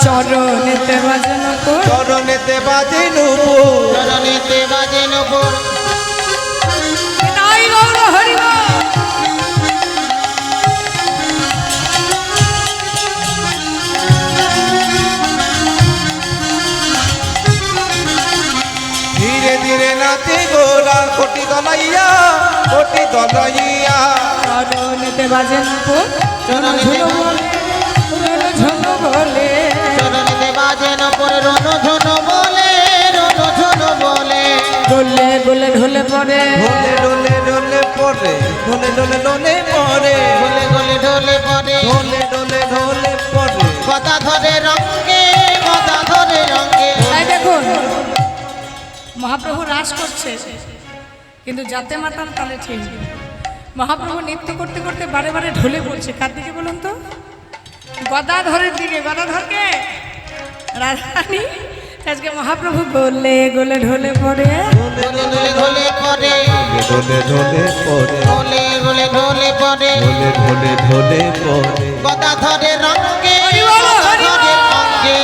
চরণেতে বাজনা কর চরণেতে বাজে নুপুর চরণেতে বাজে নপুর নাই গৌর হরি বল। ধীরে ধীরে নাচে গোরা কোটি দলাইয়া কোটি দলাইয়া চরণেতে বাজনা কর চরণেতে ঝুনো বলে চরণেতে বাজে নপুর রণ ঝন বলে রণ ঝন বলে গোলে গোলে ঢোলে পড়ে ঢোলে ঢোলে ঢোলে পড়ে ঢোলে ঢোলে ঢোলে পড়ে গলে গলে ঢোলে পড়ে ঢোলে ঢোলে ঢোলে পড়ে কথা ধরে রঙ্গে কথা ধরে রঙ্গে তাই দেখুন মহাপ্রভু রাস করছে কিন্তু যাতে মাতাল তালে ঠিক মহাপ্রভু নৃত্য করতে করতে বারে বারে ঢলে পড়ছে কার দিকে বলুন তো গদাধরের দিকে গদাধরকে রাধারানী আজকে মহাপ্রভু গোলে গোলে ঢলে পড়ে গলে গলে ঢোলে পড়ে ঢোলে ঢোলে পড়ে গলে গলে ঢোলে পড়ে ঢোলে ঢোলে ঢোলে পড়ে কথা ধরে রঙ্গে হরি বল, কথা হরি বল। ধরে রঙ্গে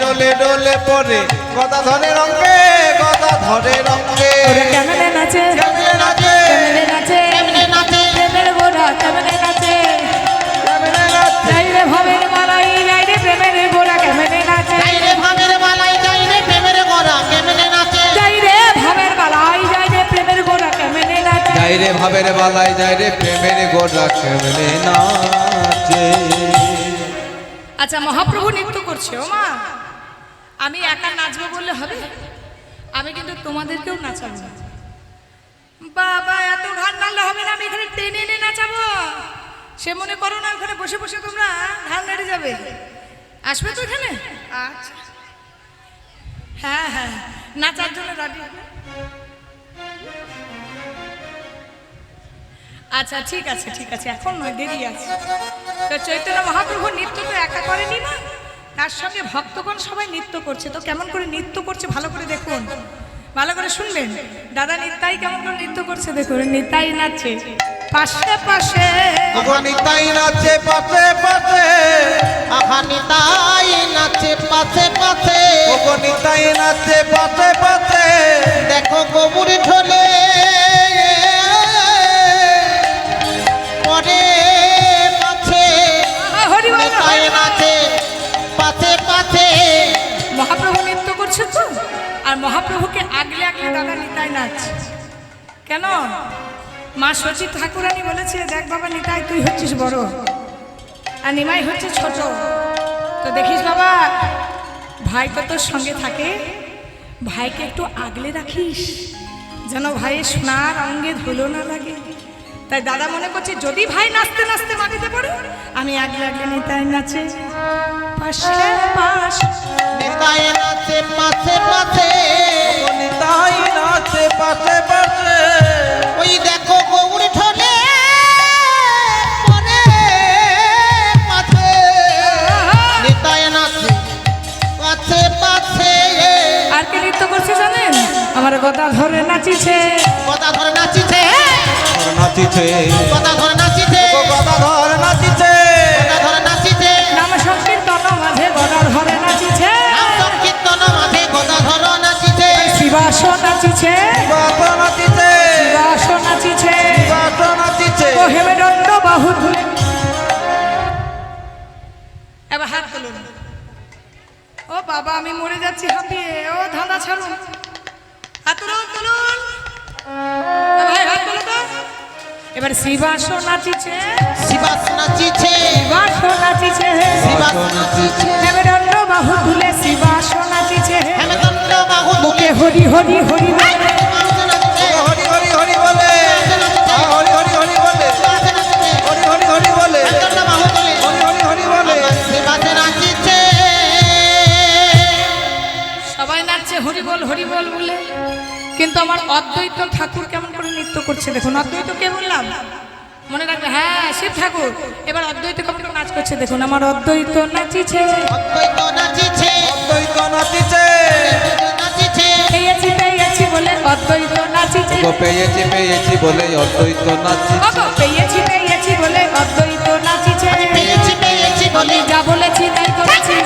ঢোলে ঢোলে পড়ে গদা ধরে রঙ্গে গদা ধরে রঙ্গে ওরা কেমনে নাচে কেমনে নাচে কেমনে নাচে কেমনে নাচে প্রেমের গোড়া কেমনে নাচে কেমনে নাচে যাই রে ভবের মালাই যাই রে প্রেমের গোড়া কেমনে নাচে যাই রে ভাবের মালাই যাই রে প্রেমের গোরা কেমনে নাচে যাই রে ভবের মালাই যাই রে প্রেমের গোড়া কেমনে নাচে যাই রে ভাবের বালাই যাই রে প্রেমের গোড়া কেমনে নাচে আচ্ছা মহাপ্রভু নৃত্য করছে ও মা আমি একা নাচবো বললে হবে আমি কিন্তু তোমাদেরকেও নাচাবো বাবা এত ঘাট নাড়লে হবে না আমি এখানে টেনে এনে নাচাবো সে মনে করো না ওখানে বসে বসে তোমরা ঘাড় নেড়ে যাবে আসবে তো এখানে আচ্ছা হ্যাঁ হ্যাঁ নাচার জন্য রাজি আচ্ছা ঠিক আছে এখন নয় দেরি আছে তো চৈতন্য মহাপ্রভু নৃত্য তো একা করেনি না তার সঙ্গে ভক্তগণ সবাই নৃত্য করছে তো কেমন করে নৃত্য করছে ভালো করে দেখুন ভালো করে শুনবেন দাদা নিতাই কেমন করে নৃত্য করছে দেখুন নিতাই নাচছে পাশে পাশে নিতাই নাচে পাশে পাশে আহানি তাই নাচে পাশে পাশে নিতাই নাচে পাশে পাশে দেখো গোবুর ঢোলে পরে পাছে হরি বল, নিতাই হরি বল। নাচে পাশে পাশে মহাপ্রভু নৃত্য করছে তো আর মহাপ্রভুকে আগলে আগলে দাদা নিতাই নাচ কেন মা শচী ঠাকুরানী বলেছে দেখ বাবা নিতাই তুই হচ্ছিস বড় আর নিমাই হচ্ছে ছোট তো দেখিস বাবা, ভাই তো তোর সঙ্গে থাকে, ভাইকে একটু আগলে রাখিস, যেন ভাইয়ের সোনার অঙ্গে ধুলো না লাগে। তাই দাদা মনে করছে যদি ভাই নাচতে নাচতে মাটিতে পড়ে, আমি আগলে আগলে নিতাই নাচে পাশে পাশ। নিতাই নাচে পাশে পাশে, নিতাই নাচে পাশে পাশে, ওই দেখো গৌরী ঠোলে পরে পাশে। নিতাই নাচে পাশে পাশে, আর কে নৃত্য করছে জানেন? আমার গদা ধরে নাচিছে, কথা ধরে নাচিছে, নাচিছে কথা ধরে নাচিছে, গদাধর নাচিছে, কথা ধরে নাচিছে, নাম সংকীর্তন মাঝে গদা ধরে নাচিছে, নাম সংকীর্তন মাঝে কথা ধরে নাচিছে। শিবাস নাচিছে, বাস নাচিছে, শিবাস নাচিছে, বাস নাচিছে। ও হেমেদণ্ড বাহু তুলে। এবার হাত তুলুন। ও বাবা, আমি মরে যাচ্ছি হাঁপিয়ে। ও ধাঁধা ছাড়ুন, হাত তুলুন তুলুন। ভাই হাত তুলো তো। এবার শিবাস নাচিছে, শিবাস নাচিছে, শিবাস নাচিছে, শিবাস নাচিছে, হেমেদণ্ড বাহু তুলে শিবাস নাচিছে, হেমদণ্ড বাহু মুখে হরি হরি হরি বলে। হরি হরি হরি বলে, হরি হরি হরি বলে, হরি হরি হরি বলে, হেমদণ্ড বাহু তুলে হরি হরি হরি বলে। শিবাস নাচিছে। সবাই নাচছে হরি বল বলে, কিন্তু আমার অদ্বৈত ঠাকুর কেমন করে নৃত্য করছে দেখুন। অদ্বৈত কে বললাম? মনে রাখবে, হ্যাঁ শিব ঠাকুর। এবার অদ্বৈত কেমন করে নাচ করছে দেখুন। আমার অদ্বৈত নাচিছে, অদ্বৈত নাচিছে, অদ্বৈত নাচিছে, নাচিছে, পেয়েছি বলে অদ্বৈত নাচিছে, গো পেয়েছি পেয়েছি বলে অদ্বৈত নাচিছে, পেয়েছি বলে অদ্বৈত নাচিছে, পেয়েছি বলে, যা বলেছি তাই করেছি,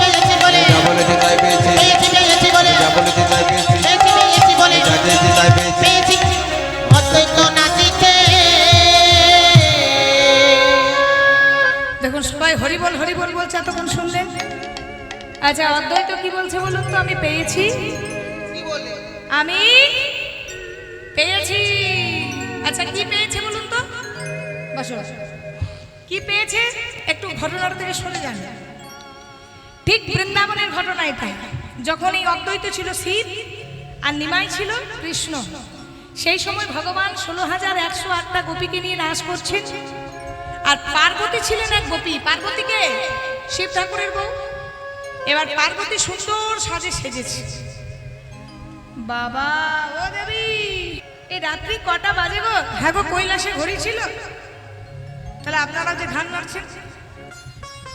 পেয়েছি বলে, যা বলেছি তাই পেয়েছি, পেয়েছি বলে, যা বলেছি তাই পেয়েছি, পেয়েছি বলে, যা চেয়েছি তাই পেয়েছি। পেয়েছি। অদ্বৈত নাচিছে। দেখুন সবাই হরি বল বলছে, এতক্ষণ শুনলেন। আচ্ছা অদ্বৈত কি বলছে বলুন তো? আমি পেয়েছি, আমি পেয়েছি। আচ্ছা কি পেয়েছে বলুন তো? বসো। কি পেয়েছে? একটু ঘটনার থেকে সরে যান। ঠিক বৃন্দাবনের ঘটনা এটাই। যখন এই অদ্বৈত ছিল শিব আর নিমাই ছিল কৃষ্ণ, সেই সময় ভগবান 16,108টা গোপীকে নিয়ে নাচ করছেন। আর পার্বতী ছিলেন এক গোপী। পার্বতীকে শিব ঠাকুরের বউ। এবার পার্বতী সুন্দর সাজে সেজেছে। বাবা ও দেবী, এই রাত্রি কটা বাজে গো? হ্যাঁ গো, কৈলাসে ঘড়ি ছিল। তাহলে আপনারা যে ঘান মারছেন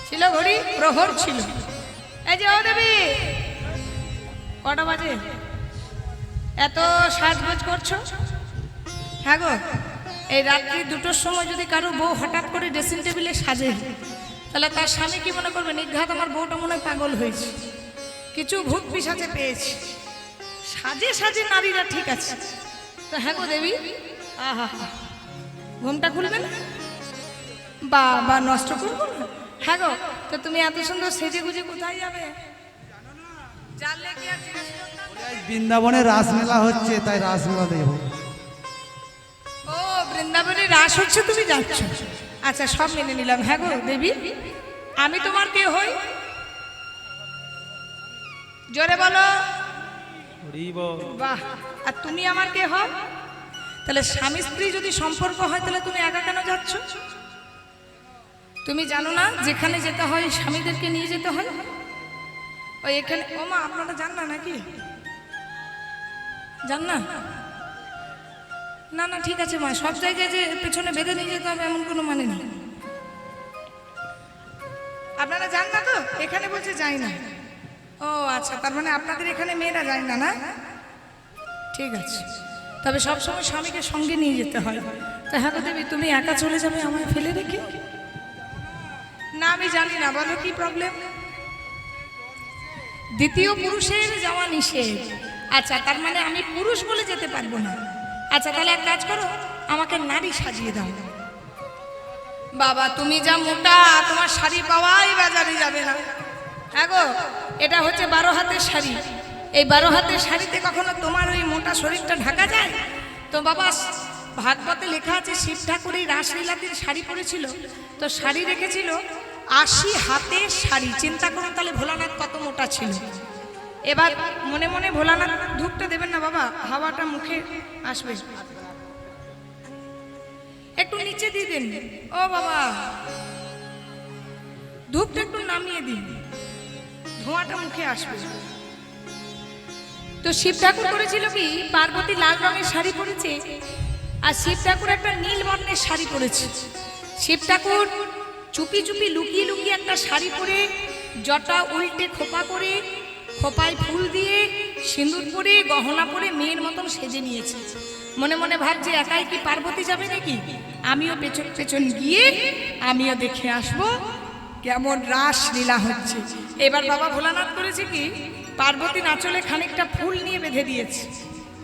ছিল ঘড়ি, প্রহর ছিল। এই যে ও দেবী, কটা বাজে? এত সাজগোজ করছো? হ্যাঁ গো, এই রাত্রি 2টোর সময় যদি কারো বউ হঠাৎ করে ড্রেসিং টেবিলে সাজে, তাহলে তার স্বামী কি মনে করবে? নিঘাত আমার বউটা মনে হয় পাগল হয়েছে, কিছু ভূত পিশাচে পেয়েছে। সাজে সাজে নারীরা ঠিক আছে। তো হ্যাঁ গো দেবী, আহা, ঘুমটা খুলবে না? বা নষ্ট করবো না? হ্যাঁ গো, তো তুমি এত সুন্দর সেজে গুজে কোথায় যাবে? জানলে কি আর জিজ্ঞেস করতাম না? বৃন্দাবনে রাসমেলা হচ্ছে, তাই রাসমেলা দেব। ও বৃন্দাবনে রাস হচ্ছে, তুমি যাচ্ছ? আচ্ছা সব মেনে নিলাম। হ্যাঁ গো দেবী, আমি তোমার কে হই? জোরে বলো। বাহ। আর তুমি আমার কে হও? তাহলে স্বামী স্ত্রী যদি সম্পর্ক হয়, তাহলে তুমি একা কেন যাচ্ছ? তুমি জানো না যেখানে যেতে হয় স্বামীদেরকে নিয়ে যেতে হয়? ওই এখানে। ও মা, আপনারা জান না নাকি? জান না? না না ঠিক আছে মা, সব জায়গায় যে পেছনে বেঁধে নিয়ে যেতে হবে এমন কোনো মানে নেই। আপনারা জান না তো? এখানে বলছে যাই না। ও আচ্ছা, তার মানে আপনাদের এখানে মেয়েরা যায় না, না? ঠিক আছে, তবে সবসময় স্বামীকে সঙ্গে নিয়ে যেতে হয়। তা হ্যাঁ দেবী, তুমি একা চলে যাবে আমায় ফেলে রেখে? না আমি জানি না, বলো কি প্রবলেম? দ্বিতীয় পুরুষের যাওয়া নিষেধ। আচ্ছা, তার মানে আমি পুরুষ বলে যেতে পারবো না। আচ্ছা তাহলে এক কাজ করো, আমাকে নারী সাজিয়ে দাও। বাবা তুমি যা মোটা, তোমার শাড়ি পাওয়াই বাজারে যাবে না। হ্যাঁ গো, এটা হচ্ছে 12 হাতের শাড়ি। এই 12 হাতের শাড়িতে কখনো তোমার ওই মোটা শরীরটা ঢাকা যায়? তো বাবা ভাগবতে লেখা আছে শিব ঠাকুর এই রাসলীলাতে শাড়ি পরেছিল, তো শাড়ি রেখেছিল 80 হাতের শাড়ি। চিন্তা করুন তাহলে ভোলানাথ কত মোটা ছিল। এবার মনে মনে ভোলানাথ ধূপটা দেবেন না বাবা, হাওয়াটা মুখে আসবে, একটু নিচে দিয়ে দেন। ও বাবা ধূপটা একটু নামিয়ে দিন, ধোঁয়াটা মুখে আসবে। তো শিব ঠাকুর করেছিল কি, পার্বতী লাল রঙের শাড়ি পরেছে আর শিব ঠাকুর একটা নীল বর্ণের শাড়ি পরেছে। শিব ঠাকুর চুপি চুপি লুকিয়ে লুকিয়ে একটা শাড়ি পরে, জটা উল্টে খোপা করে, খোপায় ফুল দিয়ে, সিঁদুর পরে, গহনা পরে মেয়ের মতন সেজে নিয়েছে। মনে মনে ভাবছে একাই কি পার্বতী যাবে নাকি, আমিও পেছন পেছন গিয়ে আমিও দেখে আসবো কেমন রাস লীলা হচ্ছে। এবার বাবা ভোলানাথ করেছে কি, পার্বতী নাচলে খানিকটা ফুল নিয়ে বেঁধে দিয়েছে।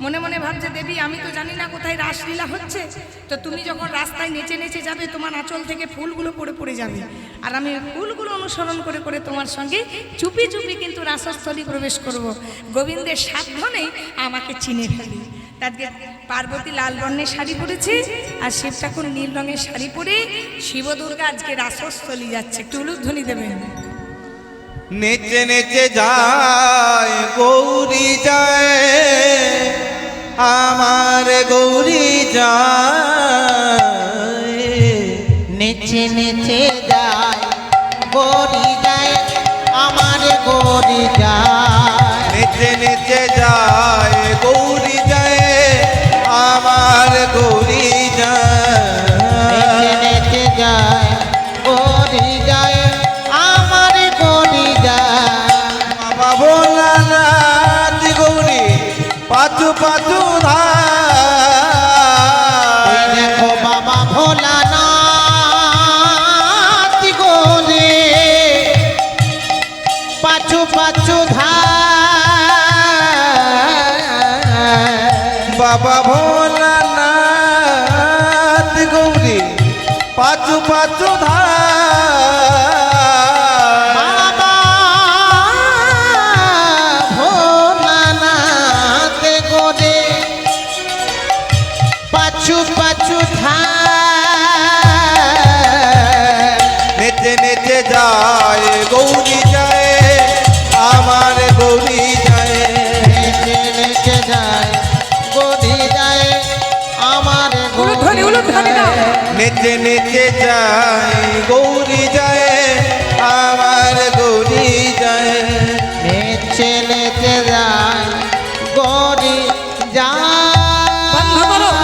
মনে মনে ভাবছে দেবী আমি তো জানি না কোথায় রাসলীলা হচ্ছে, তো তুমি যখন রাস্তায় নেচে নেচে যাবে তোমার আঁচল থেকে ফুলগুলো পড়ে পড়ে যাবে, আর আমি ফুলগুলো অনুসরণ করে করে তোমার সঙ্গে চুপি চুপি কিন্তু রাসস্থলী প্রবেশ করব। গোবিন্দের সাধনেই আমাকে চিনে ফেলি। তাকে পার্বতী লাল বর্ণের শাড়ি পরেছে আর শিব ঠাকুর নীল রঙের শাড়ি পরে শিব দুর্গা আজকে রাসস্থলী যাচ্ছে। একটু উলুধ্বনি দেবেন। নেচে নেচে যায় গৌরী যায়, আমার গৌরী যায়। নেচে নেচে যায় গৌরী যায়, আমার গৌরী যায়। নেচে নেচে যায় গৌরী যায়, আমার গৌরী নেচে যায়। নেচে যায় গৌরী যায়, আমার গৌরী যায়। বাবা ভোলানাথ গৌরী পাচু পাচু ওই দেখো বাবা ভোলানাথ গৌরী পাচু পাচু বাবা ভোলানাথ গৌরী পাচু পাচু বাবা ভোলানাথ গৌরী পাচু পাচু নেচে নেচে যায় গৌরী যায়, আমার গৌরী যায়। নেচে নেচে যায় গৌরী যায়, আমার উলুধ্বনি, উলুধ্বনি দাও। নেচে নেচে যায় গৌরী যায়, আমার গৌরী যায়। নেচে নেচে যায় গৌরী বন্ধ করো, যায়।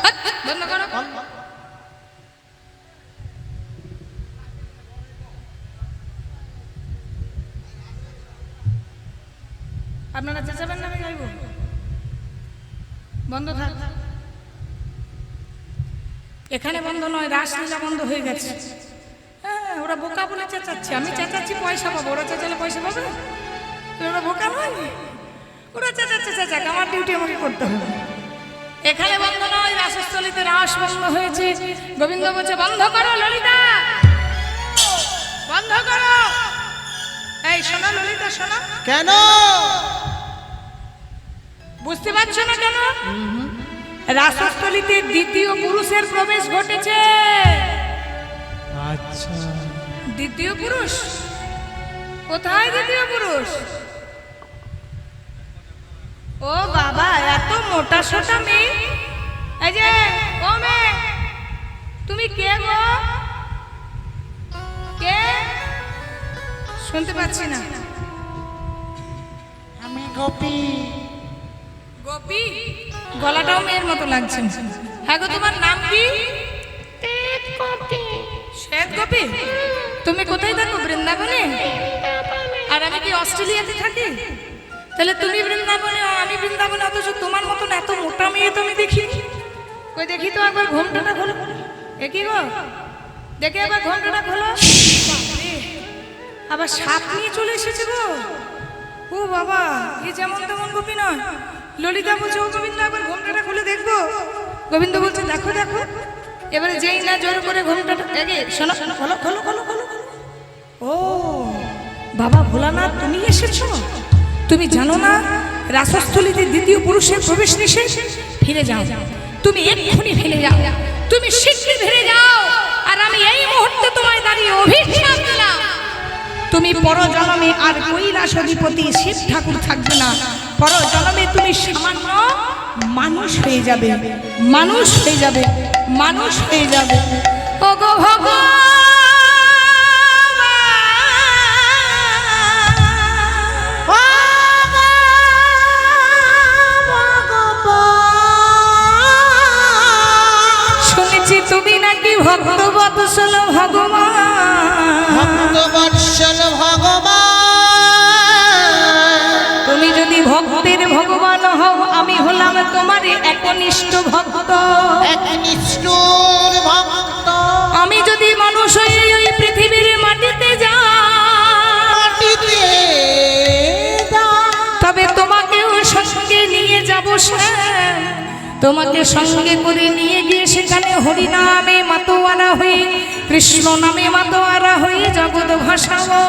হাত, বন্ধ করো। আপনারা চেঁচাবেন না, আমি গাইব। বন্ধ থাক। এখানে বন্ধ নয়, রাসলীলা বন্ধ হয়ে গেছে। হ্যাঁ ওরা বোকা বলে চেঁচাচ্ছে, আমি চেঁচাচ্ছি পয়সা পাবো, ওরা চেঁচালে পয়সা পাবে? তো ওরা বোকা নয়, ওরা চেঁচাচ্ছে চেঁচাক, আমার ডিউটি আমাকে করতে হবে। এখানে বন্ধ নয়, রাসস্থলীতে রাস বন্ধ হয়েছে। গোবিন্দ বলছে বন্ধ করো ললিতা, বন্ধ করো। এই শোনো ললিতা, শোনো। কেন? বুঝতে পারছো না কেন? রাসস্থলীতে দ্বিতীয় পুরুষের প্রবেশ ঘটেছে। আচ্ছা, দ্বিতীয় পুরুষ কোথায়? দ্বিতীয় পুরুষ ও বাবা, এত মোটা সোটা মেয়ে। এই যে ও মেয়ে, তুমি কে গো? কে? শুনতে পাচ্ছি না। আমি গোপী। গোপী? গলাটাও মেয়ের মতো লাগছে। হ্যাঁ গো, তোমার নাম কি? শ্বেত গোপী। তুমি কোথায় থাকো? বৃন্দাবনে? আর আমি কি অস্ট্রেলিয়াতে থাকি? তাহলে তুমি বৃন্দাবনে, আমি বৃন্দাবনে, অথচ তোমার মতন এত মোটা মেয়ে তো আমি দেখি। কই দেখি তো একবার ঘোমটাটা খোলো। এ কি গো? দেখে একবার ঘোমটাটা খোলো। বাপরে, আবার সাপ নিয়ে চলে এসেছে গো। ও বাবা, এ যেমন তেমন গোপী নয়। ললিতা বলছে ও গোবিন্দ একবার ঘোমটাটা খুলে দেখবো। গোবিন্দ বলছে দেখো দেখো। এবারে যেই না জোর করে ঘোমটাটা এগে শোনো শোনো, খোলো খোলো খোলো খোলো। ও বাবা ভোলানাথ, তুমি এসেছো? তুমি জানো না রাসস্থলীতে দ্বিতীয় পুরুষের প্রবেশ নিষেধ? ফিরে যাও, তুমি এক্ষুনি ফিরে যাও, তুমি শীঘ্রই ফিরে যাও। আর আমি এই মুহূর্তে তোমায় দাঁড়িয়ে অভিশাপ দিলাম, তুমি পরজন্মে আর কৈলাস অধিপতি শিব ঠাকুর থাকবে না, পরজন্মে তুমি সামান্য মানুষ হয়ে যাবে, মানুষ হয়ে যাবে, মানুষ হয়ে যাবে। ওগো ভগবান, শুনেছি তুমি নাকি ভক্তবৎসল ভগবান, ভক্তবৎসল ভগবান, তুমি যদি ভক্তের ভগবান হও, আমি হলাম তোমার একনিষ্ঠ ভক্ত, একনিষ্ঠুর ভক্ত। আমি যদি মানুষ হয়ে ওই পৃথিবীর মাটিতে যাই, মাটিতে তবে তোমাকেও সঙ্গে নিয়ে যাব, তোমাকে সঙ্গে করে নিয়ে গিয়ে সেখানে হরি নামে মাতোয়ারা হয়ে, কৃষ্ণ নামে মাতোয়ারা হয়ে জগৎ ভাসাবো।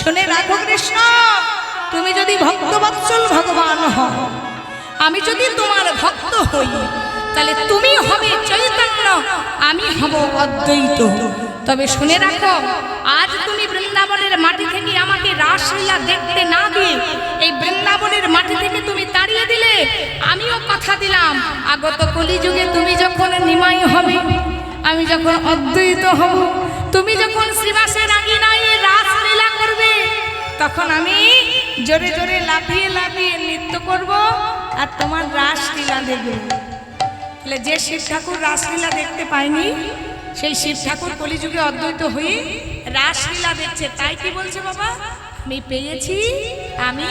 শুনে রাখো কৃষ্ণ, তুমি যদি ভক্তবৎসল ভগবান হও, আমি যদি তোমার ভক্ত হই, তাহলে তুমি হবে চৈতন্য, আমি হব অদ্বৈত। তবে শুনে রাখো, আজ তুমি বৃন্দাবনের মাটি থেকে আমাকে রাসলীলা দেখতে না দিয়ে এই বৃন্দাবনের মাটি থেকে তুমি তাড়িয়ে দিলে, আমিও কথা দিলাম আগত কলিযুগে তুমি যখন নিমাই হবে, আমি যখন অদ্বৈত হব, তুমি যখন শ্রীবাসের আঙিনায় রাসলীলা করবে, তখন আমি জোরে জোরে লাফিয়ে লাফিয়ে নৃত্য করব আর তোমার রাসলীলা দেখবে। তাহলে যে শিব ঠাকুর রাসলীলা দেখতে পায়নি, সেই শিব ঠাকুর কলিযুগে অদ্বৈত হয়ে রাসলীলা দেখছে। তাই কি বলছে বাবা, আমি পেয়েছি, আমি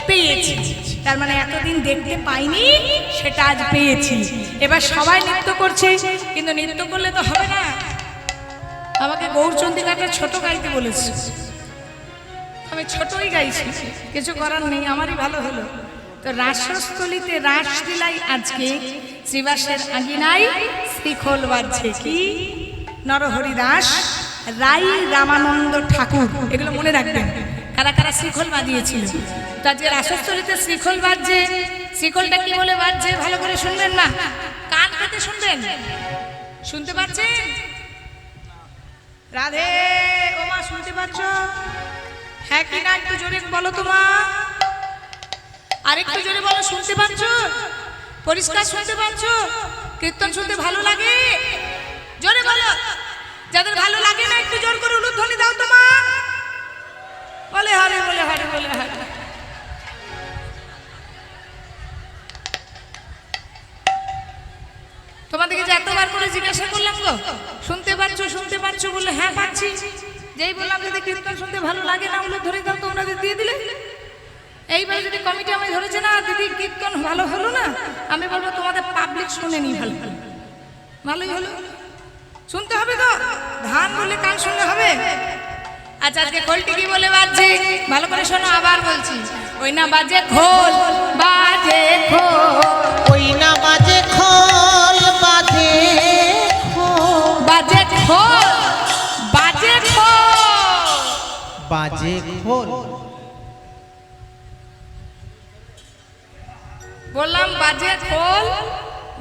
পেয়েছি। তার মানে এতদিন দেখতে পাইনি, সেটা আজ পেয়েছি। এবার সবাই নৃত্য করছে, কিন্তু নৃত্য করলে তো হবে না, আমাকে গৌরচন্দ্রিকাটা ছোট গাইতে বলেছে, আমি ছোটই গাইছি, কিছু করার নেই, আমারই ভালো হলো। তো রাসস্থলীতে রাসলীলাই আজকে শ্রীবাসের আঙিনায় শ্রীখোল বাজছে। কি নরহরি দাস, রাই রামানন্দ ঠাকুর, এগুলো মনে রাখবেন কারা কারা শ্রীখোল বাজিয়েছিল। তো আজকে রাসস্থলীতে শ্রীখোল বাজছে। শ্রীখোলটা কি বলে বাজছে ভালো করে শুনবেন না, কান পেতে শুনবেন, শুনতে পাচ্ছেন? রাধে, ও মা শুনতে পাচ্ছ? হ্যাঁ কি না একটু জোরে বলো তো মা, আরেকটু জোরে বলো, শুনতে পাচ্ছ? পরিষ্কার শুনতে পাচ্ছ? কীর্তন শুনতে ভালো লাগে? জোরে বলো। যাদের ভালো লাগে না একটু জোর করে উলুধ্বনি দাও তো মা, বলে হরে, বলে হরে, বলে হরে। তোমাদেরকে যে এতবার করে জিজ্ঞাসা করলাম গো, শুনতে পাচ্ছ, শুনতে পাচ্ছ বলে হ্যাঁ পাচ্ছি। যেই বললাম যদি কীর্তন শুনতে ভালো লাগে না উলুধ্বনি দাও, তোমরা দিয়ে দিলে। এইবার যদি কমিটি আমি ধরেছে না দিদি কীর্তন ভালো হলো না, আমি বলবো তোমাদের পাবলিক শুনেনি, ভালো ভালোই হলো, শুনতে হবে তো, ধান বলে কান শুনলে হবে। আচ্ছা আজকে খোলটি কি বলে বাজছে ভালো করে শোনো, আবার বলছি, ওই না বাজে খোল, বাজে খোল, ওই না বাজে খোল, বাজে খোল, বাজে খোল, বাজে খোল, বাজে খোল। বললাম বাজে খোল,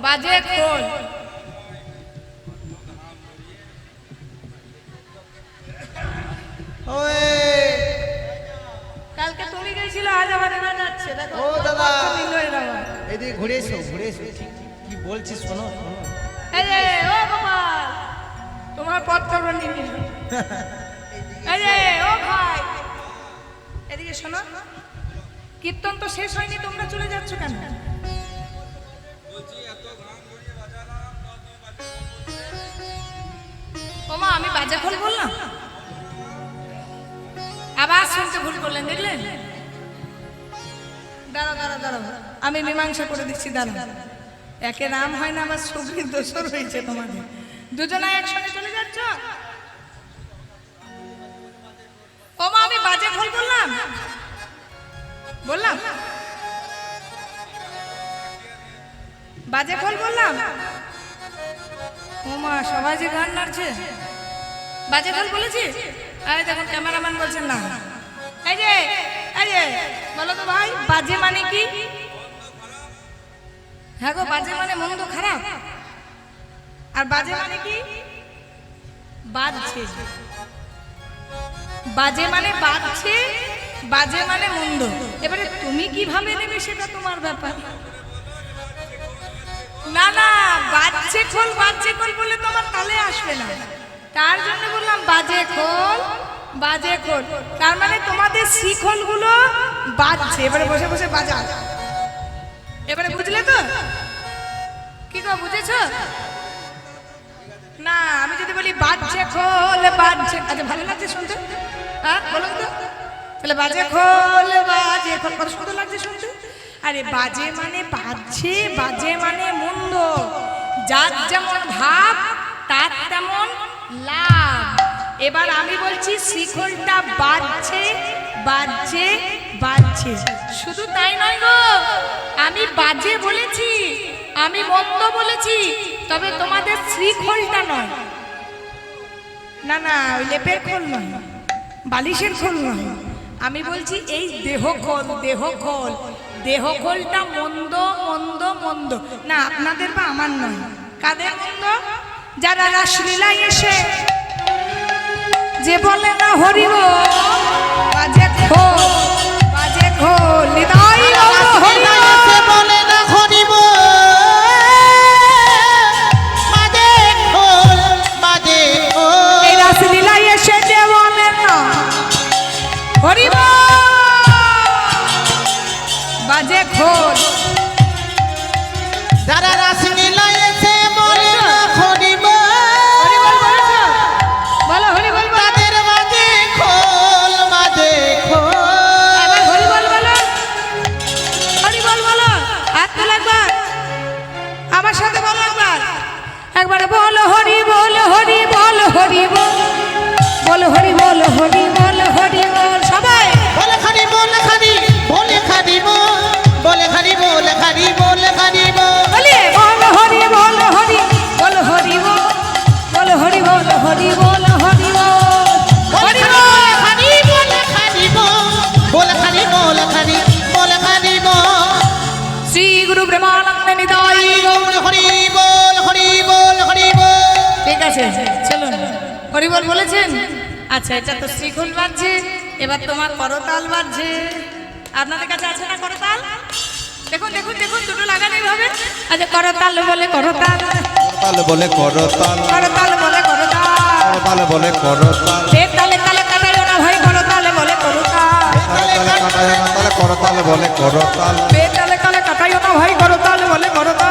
বাজে খোল। কালকে তুমি গেছিল, আজ আবার এরা যাচ্ছে, দেখো। ও দাদা, দিল এরা আবার। এদিকে ঘুরে এসো, ঘুরে এসো, কি বলছি শোনো, শোনো। এই যে, ও গোপাল, তোমার পথ খবর নিয়ে নিল। এই যে, ও ভাই, এদিকে শোনো, কীর্তন তো শেষ হয়নি, তোমরা চলে যাচ্ছ কেন? ওমা, আমি বাজে খোল বললাম, আবার শুনতে ভুল করলেন, দেখলেন? দাঁড়া দাঁড়া দাঁড়া, আমি মীমাংসা করে দিচ্ছি, দাঁড়া। একে নাম হয় না, আমার সুগ্রীব দোষর হয়েছে তোমাদের, দুজনে একসঙ্গে চলে যাচ্ছ। ওমা, আমি বাজে খোল বললাম, বললাম বাজে খোল বললাম। ওমা, সবাই যে গান নাড়ছে, বাজে খোল বলেছি? এই দেখুন ক্যামেরাম্যান বলছেন না। এই যে, এই যে, বলো তো ভাই, বাজে মানে কি? হ্যাঁ গো, বাজে মানে মন্দ খারাপ, আর বাজে মানে কি? বাজছে, বাজে মানে বাজছে, বাজে মানে মন্দ। এবারে তুমি কিভাবে নেবে সেটা তোমার ব্যাপার। না না, বাজছে খোল বাজছে খোল বলে তো আমার তালে আসবে না, তার জন্য বললাম বাজে খোল বাজে খোল। তার মানে তোমাদের শিখল গুলো বাজছে, এবারে বসে বসে বাজা। এবারে বুঝলে তো? কি গো বুঝেছ? না আমি যদি বলি বাজছে খোল বাজছে, আচ্ছা ভালো লাগছে শুনতে? হ্যাঁ বলুন তো, তাহলে বাজে খোল বাজে খোল কত সুন্দর লাগছে শুনতে। আরে বাজে মানে বাজছে, বাজে মানে মন্দ। যার যেমন ভাব তার তেমন লাভ। এবার আমি বলছি শিখলটা বাজছে বাজছে বাজছে, শুধু তাই নয় গো, আমি বাজে বলেছি, আমি মন্দ বলেছি, তবে তোমাদের শ্রীখোলটা নয়। না না, ওই লেপের খোল নয়, বালিশের খোল নয়, আমি বলছি এই দেহ খোল, দেহ খোল, দেহ খোলটা মন্দ মন্দ মন্দ। না আপনাদের বা আমার নয়, কাদের মন্দ? যারা রাসলীলায় এসে যে বলে না হরিব বাজে খোল বাজে খোল, নিতাই গৌর হরি বল। এসে বলে না হরিব বাজে খোল বাজে খোল। এই রাসলীলায় এসে যে বলে না হরিব বাজে খোল। যারা রাসলীলায় এসে বলে না হরিব হরি বল বলেছ? বলো হরি বল বলো। তাদের বাজে খোল বাজে খোল। এবার হরি বল বলো, হরি বল বলো, হাত তোলো একবার, আমার সাথে বলো একবার, একবার বলো হরি বল হরি বল হরি বল, বলো হরি বল হরি বল হরি বল সবাই। বলে খানি বলে খানি বলে খানি বলে খানি বলে খানি বলে খানি বলি বল হরি বল হরি বল হরি বল, বল হরি বল হরি বল হরি বল হরি বল। খানি বলে খানি বলে খানি বলে খানি বলে খানি শ্রী গুরু প্রেমানন্দ নিতাই গৌর। হরি বল হরি বল হরি বল। ঠিক আছে চলুন, হরি বল বলেছেন। আচ্ছা এটা তো শ্রীখোল বাজছে, এবার তোমার করতাল বাজছে। আপনাদের কাছে আছে না করতাল? দেখুন দেখুন দেখুন, দুটো লাগানো হবে। আচ্ছা করতাল বলে করতাল, করতাল বলে করতাল, করতাল বলে করতাল, করতাল বলে করতাল, তালে তালে কাটাইও না ভাই, করতাল বলে করতাল, তালে তালে কাটায় না তালে করতাল বলে করতাল, তালে তালে কাটাইও না ভাই, করতাল বলে করতাল।